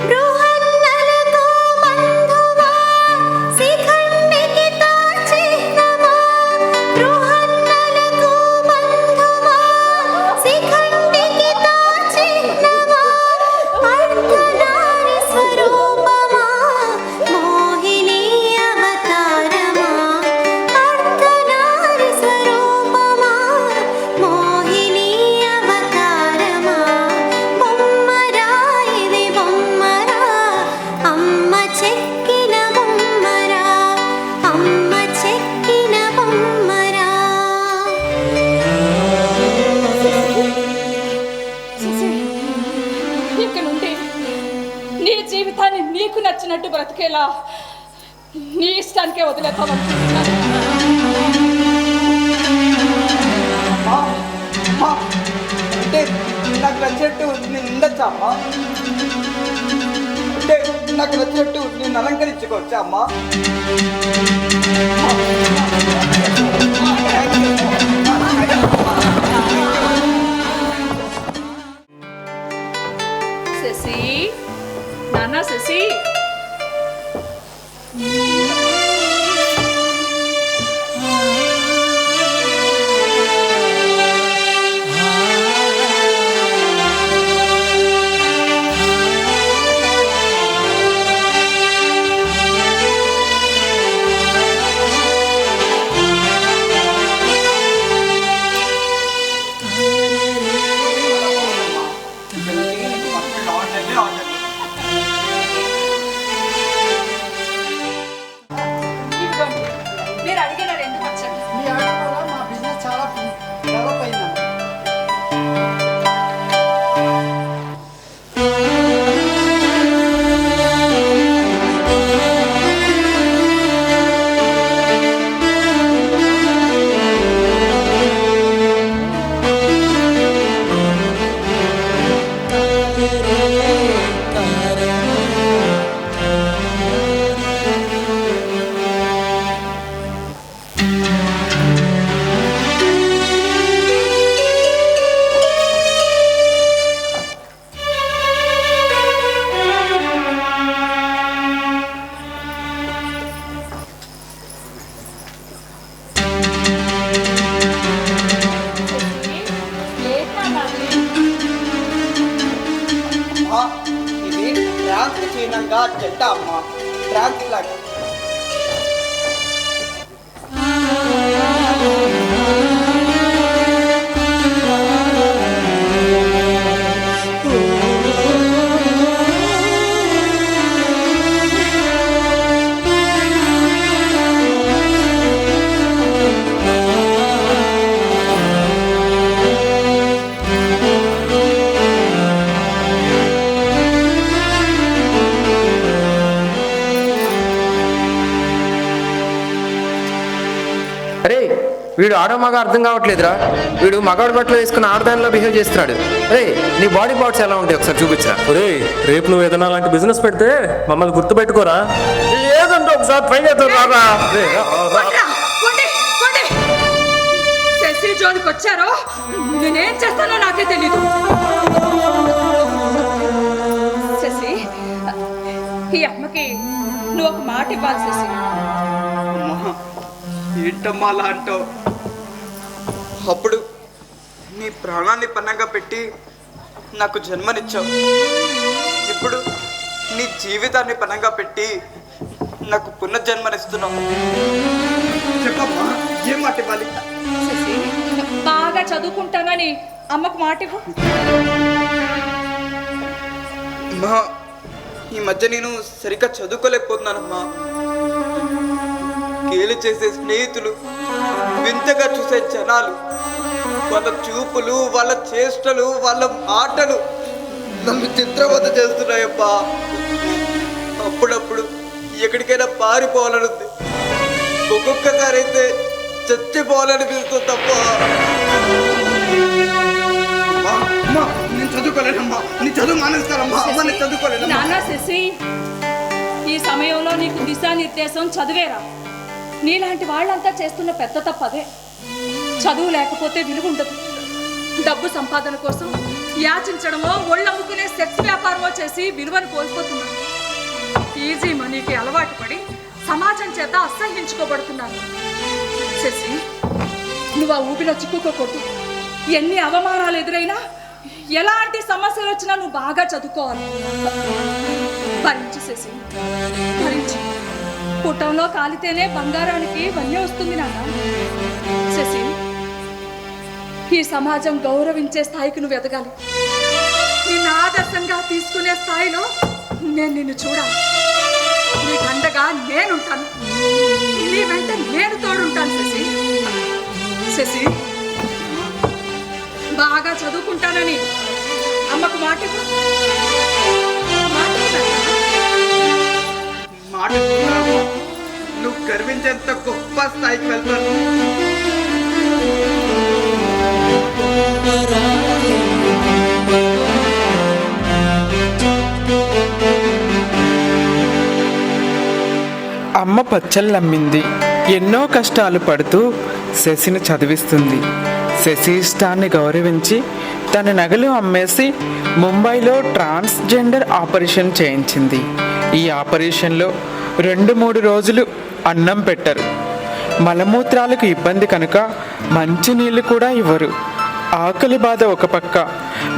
బృహన్నలతో బంధువా, శిఖండికి తాచిహ్నమా. బృహన్నలతో బంధువా, శిఖండికి తాచిహ్నమా. అర్ధనారి స్వరూపమా, మోహిని అవతారమా. అర్ధనారి స్వరూపమా, మోహిని అవతారమా. బొమ్మరా ఇది బొమ్మరా, అమ్మ చెక్కిన బొమ్మరా, అమ్మ చెక్కిన బొమ్మరా. ఇక నుండి నీ జీవితాన్ని నీకు నచ్చినట్టు బ్రతికేలా నీ ఇష్టానికే వదిలేతామనుకుంటున్నాను. అమ్మా, అంటే నాకు నచ్చినట్టు నేను ఉండొచ్చా అమ్మా? అంటే నాకు నచ్చినట్టు నేను అలంకరించుకోవచ్చా అమ్మా? శశి, నాన్న శశి. పతాక జెండా అమ్మ, ట్రాన్స్ ఫ్లాగ్. అరే వీడు ఆడో మగ అర్థం కావట్లేదురా. వీడు మగాడు బట్టలు వేసుకుని ఆడదానిలో బిహేవ్ చేస్తున్నాడు. అరే నీ బాడీ పార్ట్స్ ఎలా ఉంటాయి ఒకసారి చూపించరా. ఒరే రేపు నువ్వు ఏదైనా అలాంటి బిజినెస్ పెడితే మమ్మల్ని గుర్తు పెట్టుకోరా. లేదంటే ఒకసారి ట్రై చేద్దాం. శశి జోలికి వచ్చారో నేనేం చేస్తానో నాకే తెలీదు. శశి, ఈ అమ్మకి నువ్వు ఒక మాట ఇవ్వాలి శశి. అమ్మా, ఏంటమ్మా అలా అంటావు? అప్పుడు నీ ప్రాణాన్ని పన్నంగా పెట్టి నాకు జన్మనిచ్చావు. ఇప్పుడు నీ జీవితాన్ని పనంగా పెట్టి నాకు పునర్జన్మనిస్తున్నావు. చెప్పమ్మా, ఏం మాట ఇవ్వాలి? శశి, బాగా చదువుకుంటానని అమ్మకు మాట ఇవ్వు. అమ్మా, ఈ మధ్య నేను సరిగ్గా చదువుకోలేకపోతున్నానమ్మా. గేలి చేసే స్నేహితులు, వింతగా చూసే జనాలు, వాళ్ళ చూపులు, వాళ్ళ చేష్టలు, వాళ్ళ మాటలు నన్ను చిత్రవద చేస్తున్నాయబ్బా. అప్పుడప్పుడు ఎక్కడికైనా పారిపోవాలనుంది, ఒక్కొక్కసారి అయితే చచ్చిపోవాలనిపిస్తుంది తప్ప. నేను చదువుకోలేనమ్మా, నీ చదువు మానేస్తానమ్మా. అమ్మ, నేను చదువుకోలేను. నాన్న శశి, ఈ సమయంలో నీకు దిశానిర్దేశం చదివేరా. నీలాంటి వాళ్ళంతా చేస్తున్న పెద్ద తప్పదే. చదువు లేకపోతే విలువ ఉండదు. డబ్బు సంపాదన కోసం యాచించడమో, ఒళ్ళమ్ముకునే సెక్స్ వ్యాపారమో చేసి విలువను కోల్పోతున్నాను. ఈజీ మనీకి అలవాటు పడి సమాజం చేత అసహ్యించుకోబడుతున్నాను. శశి, నువ్వు ఆ ఊపిలో చిక్కుకోకూడదు. ఎన్ని అవమానాలు ఎదురైనా, ఎలాంటి సమస్యలు వచ్చినా నువ్వు బాగా చదువుకోవాలి. భరించు శశి, భరించు. పుట్టంలో కాలితేనే బంగారానికి వన్య వస్తుంది నాన్న. శశి, ఈ సమాజం గౌరవించే స్థాయికి నువ్వు ఎదగాలి. నిన్ను ఆదర్శంగా తీసుకునే స్థాయిలో నేను నిన్ను చూడాలి. నీకు అండగా నేనుంటాను, నీ వెంట నేను తోడుంటాను. శశి, శశి, బాగా చదువుకుంటానని అమ్మకు మాట ఇవ్వు. మాట నువ్వు గర్వించేంత గొప్ప స్థాయికి వెళ్తాను. అమ్మ పచ్చళ్ళు అమ్మింది. ఎన్నో కష్టాలు పడుతూ శశిని చదివిస్తుంది. శశి ఇష్టాన్ని గౌరవించి తన నగలు అమ్మేసి ముంబైలో ట్రాన్స్జెండర్ ఆపరేషన్ చేయించింది. ఈ ఆపరేషన్లో 2-3 రోజులు అన్నం పెట్టరు. మలమూత్రాలకు ఇబ్బంది కనుక మంచినీళ్ళు కూడా ఇవ్వరు. ఆకలి బాధ ఒక పక్క,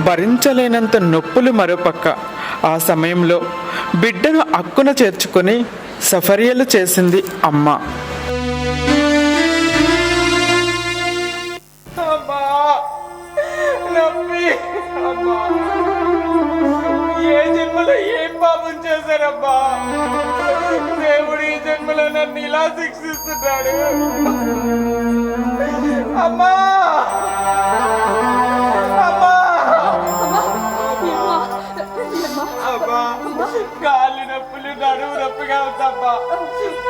భరించలేనంత నొప్పులు మరో పక్క. ఆ సమయంలో బిడ్డను అక్కున చేర్చుకొని సఫర్యలు చేసింది అమ్మ. ఏ జన్మలో ఏం పాపం చేశారబ్బా? దేవుడు ఈ జన్మలో నన్ను ఇలా శిక్షిస్తున్నాడు. అమ్మా, అమ్మా, అబ్బా, కాళ్ళు నొప్పులు, నడుము నొప్పిగా ఉందబ్బా.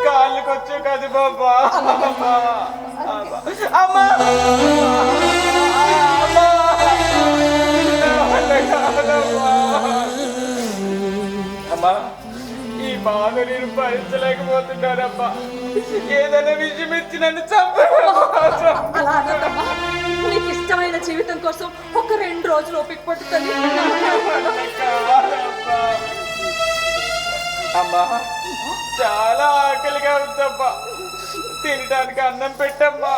కాళ్ళకి వచ్చే కది బాబా. అమ్మా, అమ్మా, అమ్మా, ఈ బాధ నేను భరించలేకపోతున్నానమ్మా. ఏదైనా విషయం ఇచ్చి నన్ను అలాగమ్మా, నీకు ఇష్టమైన జీవితం కోసం ఒక 2 రోజులు ఓపిక పట్టుకొని. అమ్మా, చాలా ఆకలిగా ఉందమ్మా. తినడానికి అన్నం పెట్టమ్మా.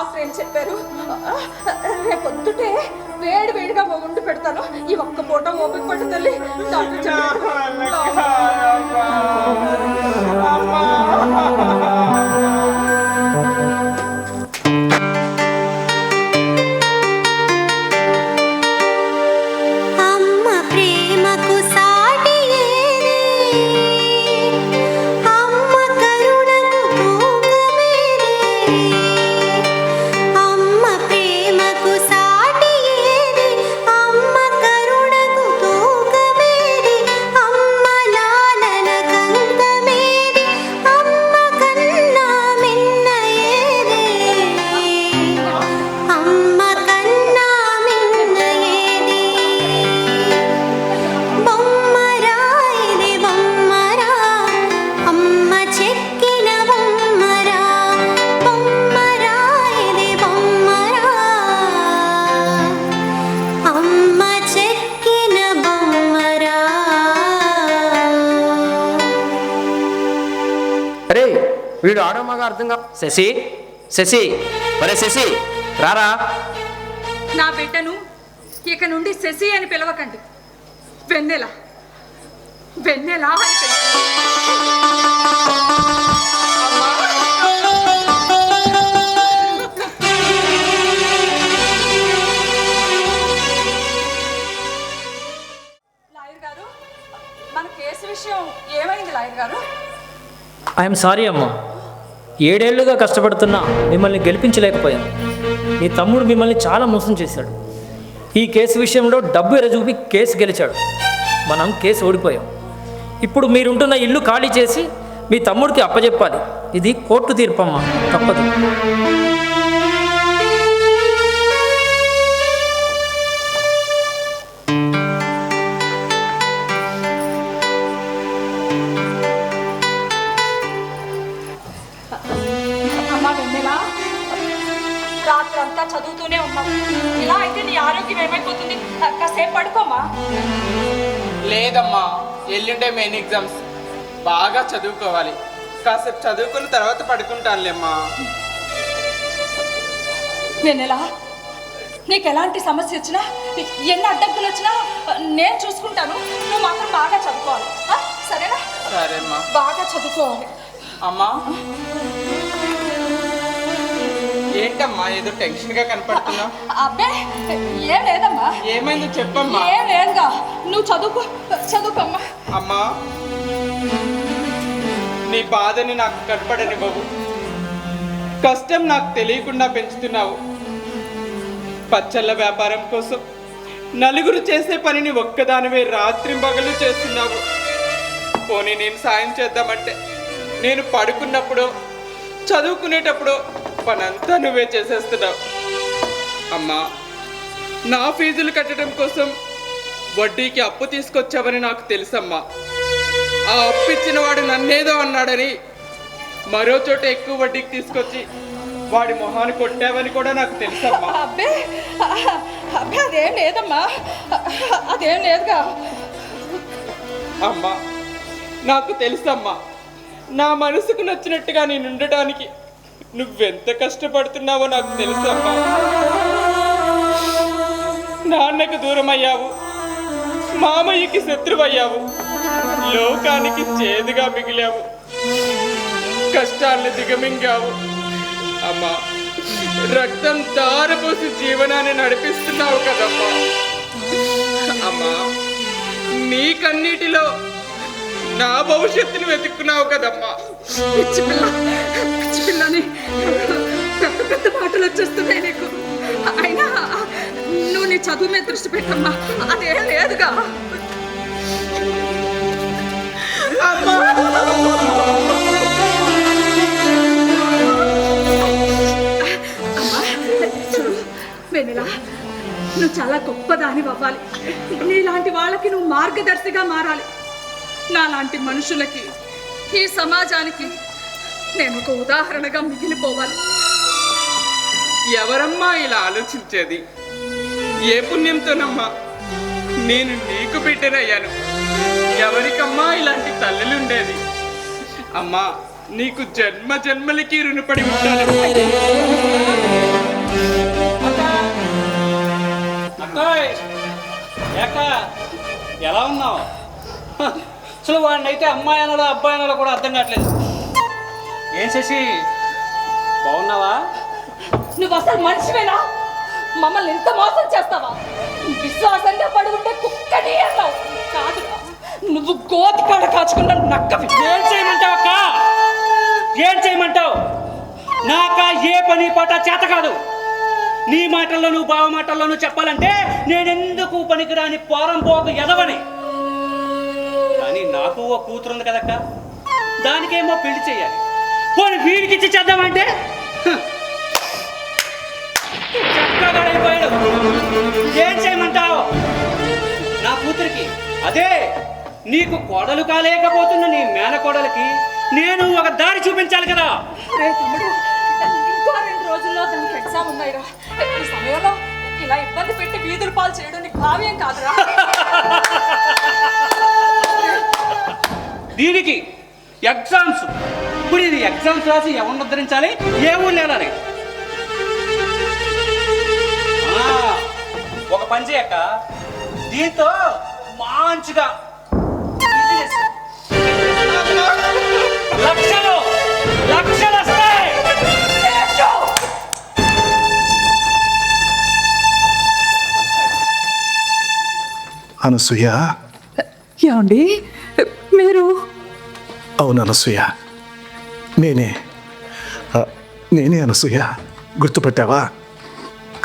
డాక్టర్ ఏం చెప్పారు? రేపొద్దుటే వేడిగా వండి పెడతాను, ఈ ఒక్క పూట ఓపిక పట్టు తల్లి. డాక్టర్ వీడు ఆడో మగ అర్థం కా శశి శశి ఒరే శశి రారా. నా బిడ్డను ఇక నుండి శశి అని పిలవకండి, వెన్నెల వెన్నెల అని లాయర్ గారు, మన కేసు విషయం ఏమైంది లాయర్ గారు? ఐఎమ్ సారీ అమ్మా, 7 ఏళ్లుగా కష్టపడుతున్నా మిమ్మల్ని గెలిపించలేకపోయాను. మీ తమ్ముడు మిమ్మల్ని చాలా మోసం చేశాడు. ఈ కేసు విషయంలో డబ్బు ఎరచూపి కేసు గెలిచాడు. మనం కేసు ఓడిపోయాం. ఇప్పుడు మీరుంటున్న ఇల్లు ఖాళీ చేసి మీ తమ్ముడికి అప్పచెప్పాలి. ఇది కోర్టు తీర్పమ్మా, తప్పదు. రాత్రంతా చదువుతూనే ఉన్నావు, ఇలా అయితే నీ ఆరోగ్యం ఏమైపోతుంది? కాసేపు పడుకోమా. లేదమ్మా, ఎల్లుండే మెయిన్ ఎగ్జామ్స్, బాగా చదువుకోవాలి. కాసేపు చదువుకున్న తర్వాత పడుకుంటానులేమ్మా. వెన్నెలా, నీకు ఎలాంటి సమస్య వచ్చినా, ఎన్ని అడ్డంకులు వచ్చినా నేను చూసుకుంటాను. నువ్వు మాత్రం బాగా చదువుకోవాలి, సరేనా? సరేమ్మా, బాగా చదువుకోవాలి. అమ్మా, ఏంటమ్మా ఏదో టెన్షన్ గా కనపడుతున్నావు? అబ్బే ఏం లేదమ్మా. ఏమైందో చెప్పమ్మా. ఏం లేదుగా, నువ్వు చదువుకోమ్మా. అమ్మా, నీ బాధని నాకు కనపడని బాబు, కష్టం నాకు తెలియకుండా పెంచుతున్నావు. పచ్చళ్ళ వ్యాపారం కోసం నలుగురు చేసే పనిని ఒక్కదానివే రాత్రింబగలు చేస్తున్నావు. పోనీ నేను సాయం చేద్దామంటే నేను పడుకున్నప్పుడు చదువుకునేటప్పుడు పనంతా నువ్వే చేసేస్తున్నావు. అమ్మా, నా ఫీజులు కట్టడం కోసం వడ్డీకి అప్పు తీసుకొచ్చావని నాకు తెలుసమ్మా. ఆ అప్పు ఇచ్చిన వాడు నన్నేదో అన్నాడని మరో చోట ఎక్కువ వడ్డీకి తీసుకొచ్చి వాడి మొహాన్ని కొట్టావని కూడా నాకు తెలుసమ్మా. అబ్బే అబ్బే అదేం లేదమ్మా, అదేం లేదుగా. అమ్మా, నాకు తెలుసమ్మా, నా మనసుకు నచ్చినట్టుగా నేను ఉండటానికి నువ్వెంత కష్టపడుతున్నావో నాకు తెలుసమ్మా. నాన్నకు దూరం అయ్యావు, మామయ్యకి శత్రువయ్యావు, లోకానికి చేదుగా మిగిలావు, కష్టాలను దిగమింగావు. అమ్మా, రక్తం దారపోసి జీవనాన్ని నడిపిస్తున్నావు కదమ్మా. అమ్మా, నీ కన్నీటిలో నా భవిష్యత్తుని వెతుక్కున్నావు కదమ్మా. పిల్లని పెద్ద మాటలు వచ్చేస్తున్నాయి నీకు. అయినా నువ్వు నీ చదువు మీద దృష్టి పెట్టమ్మా, అదేం లేదుగా. వెన్నెలా, నువ్వు చాలా గొప్పదాని అవ్వాలి. నీలాంటి వాళ్ళకి నువ్వు మార్గదర్శిగా మారాలి. నాలాంటి మనుషులకి, ఈ సమాజానికి నేను ఒక ఉదాహరణగా మిగిలిపోవాలి. ఎవరమ్మా ఇలా ఆలోచించేది? ఏ పుణ్యంతోనమ్మా నేను నీకు బిడ్డనయ్యాను? ఎవరికమ్మా ఇలాంటి తల్లులుండేది? అమ్మా, నీకు జన్మ జన్మలకి రుణపడి ఉంటాను. అక్కాయ్ ఏక ఎలా ఉన్నావు? అసలు వాడిని అయితే అమ్మాయి అనాలో అబ్బాయి అనాలో కూడా అర్థం కావట్లేదు. ఏం చేసి బాగున్నావా? నువ్వు అసలు మనిషివేనా? మమ్మల్ని ఎంత మోసం చేస్తావా? విశ్వాసంగా పడుకుంటే కుక్కని అన్నావు కాదురా, నువ్వు గోతి కాడ కాచుకున్న నక్కవి. ఏం చేయమంటావు అక్క? ఏం చేయమంటావు? నాకా ఏ పని పాట చేత కాదు. నీ మాటల్లోనూ బావ మాటల్లోనూ చెప్పాలంటే నేనెందుకు పనికిరాని పోరంపోకు ఎదవని. కానీ నాకు ఓ కూతురుంది కదక్క, దానికేమో పెళ్లి చెయ్యాలి. పోనీ వీడికిచ్చి చేద్దామంటే చక్కగాడైపోయాడు. ఏం చేయమంటావు? నా కూతురికి, అదే నీకు కోడలు కాలేకపోతున్న నీ మేనకోడలికి నేను ఒక దారి చూపించాలి కదా. రే తమ్ముడు, ఇంకో 2 రోజుల్లో దానికి ఎగ్జామ్ ఉన్నాయిరా. ఈ సమయంలో ఇలా ఇబ్బంది పెట్టి వీధుల పాలు చేయడం నీకు భావ్యం కాదురా. దీనికి ఎగ్జామ్స్, ఇప్పుడు ఇది ఎగ్జామ్స్ రాసి ఎవరిని ఉద్ధరించాలి, ఏ ఊళ్ళు వెళ్ళాలి? ఒక పని చేయక దీంతో మంచిగా లక్షలు లక్షలు వస్తాయి. అనసూయ, ఏమండి మీరు? అవును అనసూయ, నేనే అనసూయ. గుర్తుపట్టావా?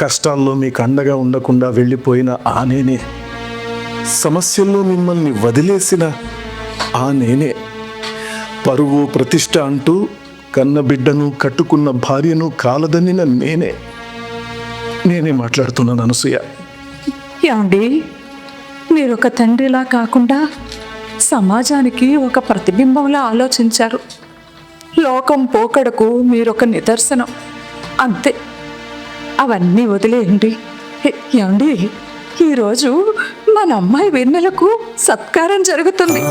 కష్టాల్లో మీకు అండగా ఉండకుండా వెళ్ళిపోయిన ఆ నేనే, సమస్యల్లో మిమ్మల్ని వదిలేసిన ఆ నేనే, పరువు ప్రతిష్ట అంటూ కన్న బిడ్డను కట్టుకున్న భార్యను కాలదన్నిన నేనే మాట్లాడుతున్నాను అనసూయ. ఏమండి, మీరు ఒక తండ్రిలా కాకుండా సమాజానికి ఒక ప్రతిబింబంలా ఆలోచించారు. లోకం పోకడకు మీరొక నిదర్శనం, అంతే. అవన్నీ వదిలేయండి. ఏమండి, ఈరోజు మన అమ్మాయి వెన్నెలకు సత్కారం జరుగుతుంది.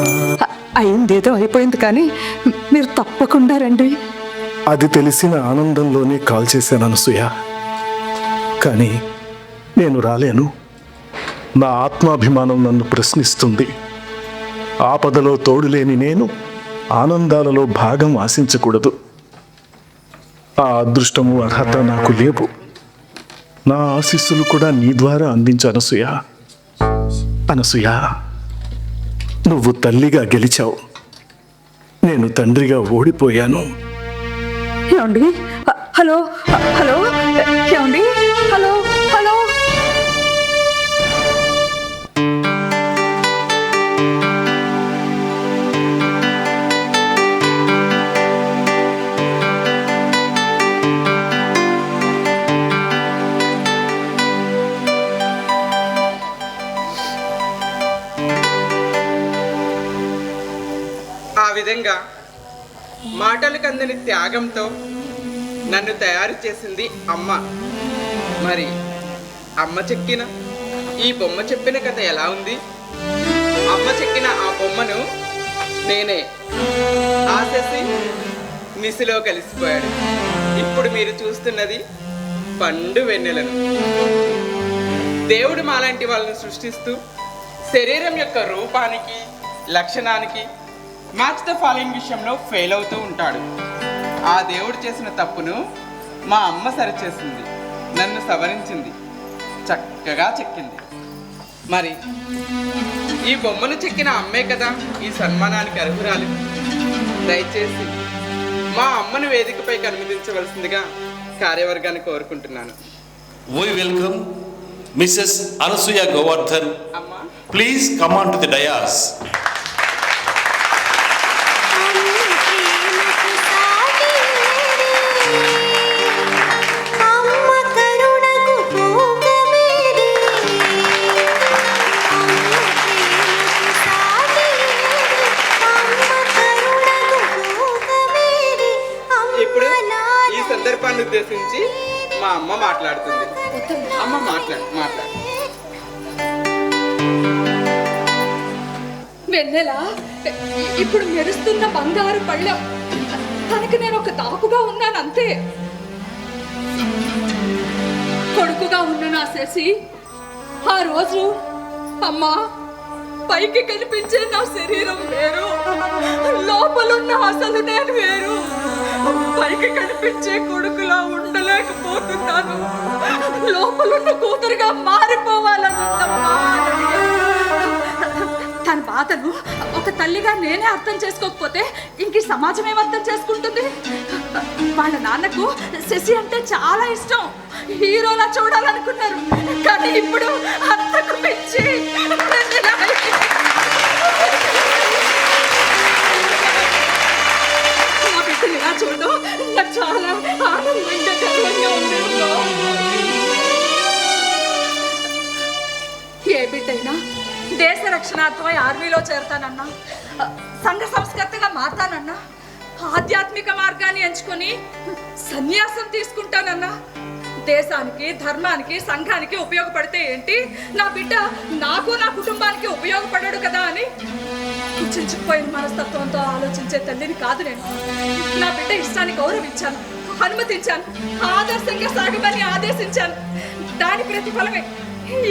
అయిందేదో అయిపోయింది, కానీ మీరు తప్పకుండా రండి. అది తెలిసిన ఆనందంలోనే కాల్ చేశాను అనసూయ. కానీ నేను రాలేను. నా ఆత్మాభిమానం నన్ను ప్రశ్నిస్తుంది. ఆపదలో తోడులేని నేను ఆనందాలలో భాగం ఆశించకూడదు. ఆ అదృష్టము అర్హత నాకు లేవు. నా ఆశీస్సులు కూడా నీ ద్వారా అందించు అనసూయ. అనసూయ, నువ్వు తల్లిగా గెలిచావు, నేను తండ్రిగా ఓడిపోయాను. ఏమండి, హలో హలో, ఏమండి, హలో హలో. ఆ విధంగా మాటలకు అందని త్యాగంతో నన్ను తయారు చేసింది అమ్మ. మరి అమ్మ చెక్కిన ఈ బొమ్మ చెప్పిన కథ ఎలా ఉంది? అమ్మ చెక్కిన ఆ బొమ్మను నేనే ఆశసి మిసిలో కలిసిపోయాడు. ఇప్పుడు మీరు చూస్తున్నది పండు వెన్నెలను. దేవుడు మాలాంటి వాళ్ళని సృష్టిస్తూ శరీరం యొక్క రూపానికి లక్షణానికి మ్యాచ్ ద ఫాలోయింగ్ విషయంలో ఫెయిల్ అవుతూ ఉంటాడు. ఆ దేవుడు చేసిన తప్పును మా అమ్మ సరిచేసింది, నన్ను సవరించింది, చక్కగా చెక్కింది. మరి ఈ బొమ్మను చెక్కిన అమ్మే కదా ఈ సన్మానానికి అర్హురాలు. దయచేసి మా అమ్మను వేదికపై కనుమతించవలసిందిగా కార్యవర్గాన్ని కోరుకుంటున్నాను. We welcome Mrs. Anasuya Govardhan. Please come on to the dais. ఇప్పుడు ఈ సందర్భాన్ని ఉద్దేశించి మా అమ్మ మాట్లాడుతుంది. అమ్మ మాట్లాడు. వెన్నెల ఇప్పుడు మెరుస్తున్న బంగారు పళ్ళెం నిజానికి నేను ఒక తాకుగా ఉన్నాను అంతే. కొడుకుగా ఉన్న నా శశి ఆ రోజు అమ్మా పైకి కనిపించే నా శరీరం వేరు, లోపలున్న అసలు నేను వేరు. పైకి కనిపించే కొడుకులా ఉండలేకపోతున్నాను, లోపలున్న కూతురుగా మారిపోవాలనుందమ్మా. తన బాధను ఒక తల్లిగా నేనే అర్థం చేసుకోకపోతే ఇంక సమాజం ఏం అర్థం చేసుకుంటుంది? వాళ్ళ నాన్నకు శశి అంటే చాలా ఇష్టం, హీరోలా చూడాలనుకున్నారు. కానీ ఇప్పుడు అంతకు మించి నా బిడ్డని ఇలా చూడడం నాకు చాలా ఆనందంగా గర్వంగా ఉంది. ఏ బిడ్డైనా దేశ రక్షణార్థమై ఆర్మీలో చేరతానన్నా, సంఘ సంస్కర్తగా మారతానన్నా, ఆధ్యాత్మిక మార్గాన్ని ఎంచుకొని సన్యాసం తీసుకుంటానన్నా, దేశానికి ధర్మానికి సంఘానికి ఉపయోగపడితే ఏంటి, నా బిడ్డ నాకు నా కుటుంబానికి ఉపయోగపడడు కదా అని చించుకుపోయిన మనస్తత్వంతో ఆలోచించే తల్లిని కాదు నేను. నా బిడ్డ ఇష్టాన్ని గౌరవించాను, అనుమతించాను, ఆదర్శంగా సాగమని ఆదేశించాను. దాని ప్రతిఫలమే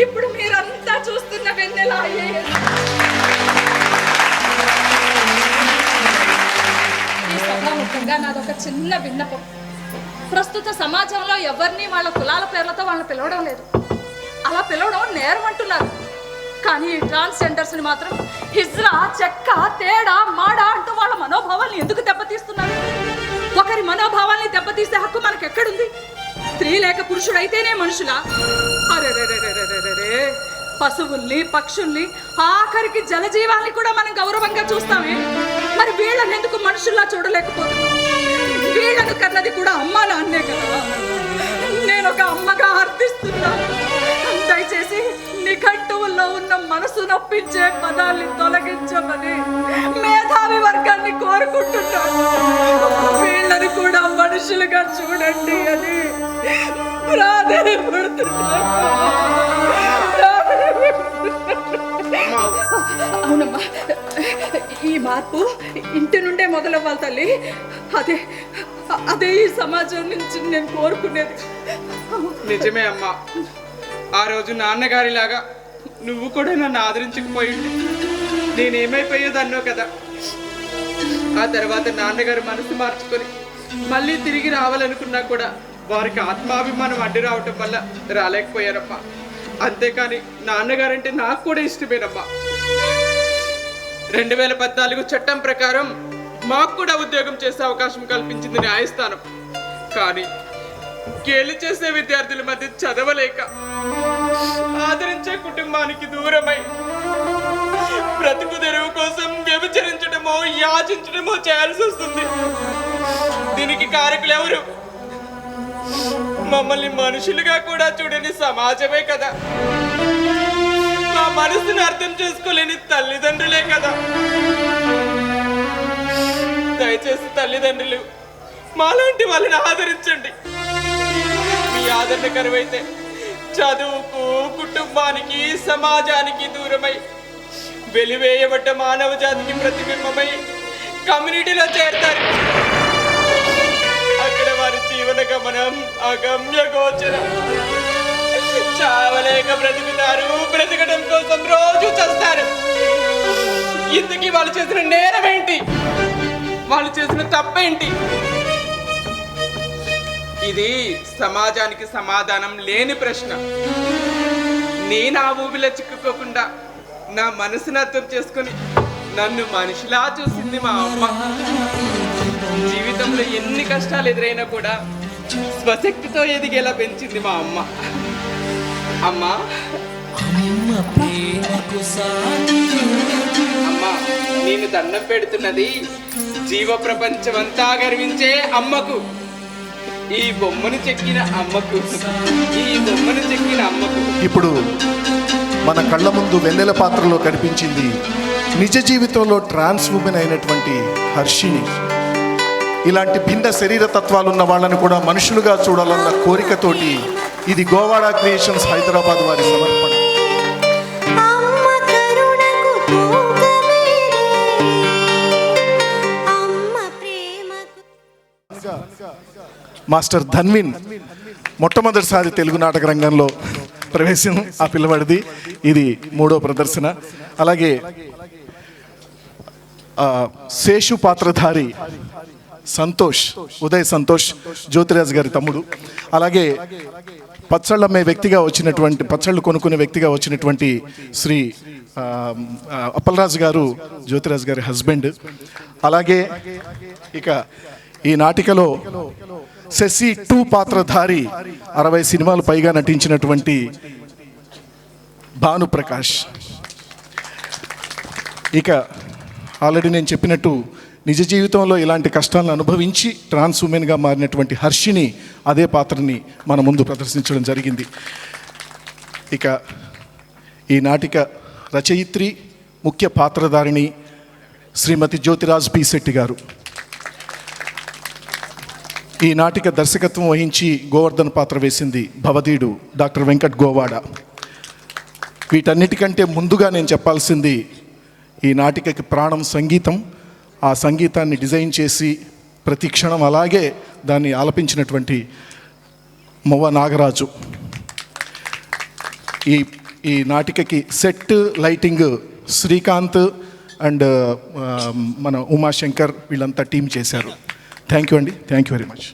ఇప్పుడు మీరంతా చూస్తున్న వెన్నెల ఐఏఎస్. ఈ సభాముఖంగా నాదొక చిన్న విన్నపం. ప్రస్తుత సమాజంలో ఎవరిని వాళ్ళ కులాల పేర్లతో వాళ్ళని పిలవడం లేదు, అలా పిలవడం నేరం అంటున్నారు. కానీ ఈ ట్రాన్స్జెండర్స్ని మాత్రం హిజ్రా, చెక్క, తేడా, మాడ అంటూ వాళ్ళ మనోభావాల్ని ఎందుకు దెబ్బతీస్తున్నారు? ఒకరి మనోభావాల్ని దెబ్బతీసే హక్కు మనకెక్కడుంది? స్త్రీ లేక పురుషుడైతేనే మనుషులా? అరే, పశువుల్ని, పక్షుల్ని, ఆఖరికి జలజీవాల్ని కూడా మనం గౌరవంగా చూస్తామే. మరి వీళ్ళని ఎందుకు మనుషుల్లా చూడలేకపోతున్నాం? వీళ్ళను కన్నది కూడా అమ్మా నాన్నే కదా. నేను ఒక అమ్మగా అర్థిస్తున్నాను. దయచేసి నిఘంటువుల్లో ఉన్న మనసు నొప్పించే పదాల్ని తొలగించమని మేధావి వర్గాన్ని కోరుకుంటున్నాను. వీళ్ళని కూడా మనుషులుగా చూడండి అని అవునమ్మా, ఈ మార్పు ఇంటి నుండే మొదలవ్వాలి తల్లి. అదే అదే ఈ సమాజం నుంచి నేను కోరుకునేది. నిజమే అమ్మా, ఆ రోజు నాన్నగారిలాగా నువ్వు కూడా నన్ను ఆదరించకపోయి నేనేమైపోయేదన్నో కదా. ఆ తర్వాత నాన్నగారు మనసు మార్చుకొని మళ్ళీ తిరిగి రావాలనుకున్నా కూడా వారికి ఆత్మాభిమానం అడ్డు రావటం వల్ల రాలేకపోయారమ్మా. అంతేకాని నాన్నగారంటే నాకు కూడా ఇష్టమేనమ్మా. 2014 చట్టం ప్రకారం మాకు కూడా ఉద్యోగం చేసే అవకాశం కల్పించింది న్యాయస్థానం. కానీ గేలి చేసే విద్యార్థుల మధ్య చదవలేక ఆదరించే కుటుంబానికి దూరమై బ్రతుకు తెరువు కోసం వ్యభిచరించడమో యాచించడమో చేయాల్సి వస్తుంది. దీనికి కారకులు ఎవరు? మమ్మల్ని మనుషులుగా కూడా చూడని సమాజమే కదా. మా మనసును అర్థం చేసుకోలేని తల్లిదండ్రులే కదా. దయచేసి తల్లిదండ్రులు మాలాంటి వాళ్ళని ఆదరించండి. మీ ఆదరణ కరువైతే చదువుకు, కుటుంబానికి, సమాజానికి దూరమై వెలివేయబడ్డ మానవ జాతికి ప్రతిబింబమై కమ్యూనిటీలో చేరతారు. అక్కడ వారి జీవన గమనం అగమ్య గోచరం. చావలేక బ్రతుకుతారు, బ్రతకడం కోసం రోజు చేస్తారు. ఇంతకీ వాళ్ళు చేసిన నేరం ఏంటి? వాళ్ళు చేసిన తప్పేంటి? ఇది సమాజానికి సమాధానం లేని ప్రశ్న. నేను ఆ ఊబిలో చిక్కుకోకుండా నా మనసును అర్థం చేసుకొని నన్ను మనిషిలా చూసింది మా అమ్మ. జీవితంలో ఎన్ని కష్టాలు ఎదురైనా కూడా స్వశక్తితో ఎదిగేలా పెంచింది మా అమ్మ. అమ్మా అమ్మా, నేను దండం పెడుతున్నది జీవ ప్రపంచమంతా గర్వించే అమ్మకు, ఈ బొమ్మను చెక్కిన అమ్మకు, ఈ బొమ్మను చెక్కిన అమ్మకు. ఇప్పుడు మన కళ్ళ ముందు వెన్నెల పాత్రలో కనిపించింది నిజ జీవితంలో ట్రాన్స్ ఉమెన్ అయినటువంటి హర్షిని. ఇలాంటి భిన్న శరీర తత్వాలున్న వాళ్ళని కూడా మనుషులుగా చూడాలన్న కోరికతోటి ఇది గోవాడ క్రియేషన్స్ హైదరాబాద్ వారి సమర్పణ. మాస్టర్ ధన్విన్ మొట్టమొదటిసారి తెలుగు నాటక రంగంలో ప్రవేశం ఆ పిల్లవాడిది. ఇది 3వ ప్రదర్శన. అలాగే శేషు పాత్రధారి సంతోష్, ఉదయ్ సంతోష్, జ్యోతిరాజ్ గారి తమ్ముడు. అలాగే పచ్చళ్ళు అమ్మే వ్యక్తిగా వచ్చినటువంటి, పచ్చళ్ళు కొనుక్కునే వ్యక్తిగా వచ్చినటువంటి శ్రీ అప్పలరాజు గారు, జ్యోతిరాజ్ గారి హస్బెండ్. అలాగే ఇక ఈ నాటికలో శశి 2 పాత్రధారి, 60 సినిమాలు పైగా నటించినటువంటి భానుప్రకాష్. ఇక ఆల్రెడీ నేను చెప్పినట్టు నిజ జీవితంలో ఇలాంటి కష్టాలను అనుభవించి ట్రాన్స్ ఉమెన్గా మారినటువంటి హర్షిని, అదే పాత్రని మన ముందు ప్రదర్శించడం జరిగింది. ఇక ఈ నాటిక రచయిత్రి, ముఖ్య పాత్రధారిణి శ్రీమతి జ్యోతిరాజ్ పి శెట్టి గారు. ఈ నాటిక దర్శకత్వం వహించి గోవర్ధన్ పాత్ర వేసింది భవధీయుడు డాక్టర్ వెంకట్ గోవాడ. వీటన్నిటికంటే ముందుగా నేను చెప్పాల్సింది, ఈ నాటికకి ప్రాణం సంగీతం. ఆ సంగీతాన్ని డిజైన్ చేసి ప్రతి క్షణం అలాగే దాన్ని ఆలపించినటువంటి మొవ్వ నాగరాజు. ఈ నాటికకి సెట్ లైటింగ్ శ్రీకాంత్ అండ్ మన ఉమాశంకర్ వీళ్ళంతా టీం చేశారు. థ్యాంక్ యూ అండి. Thank you very much.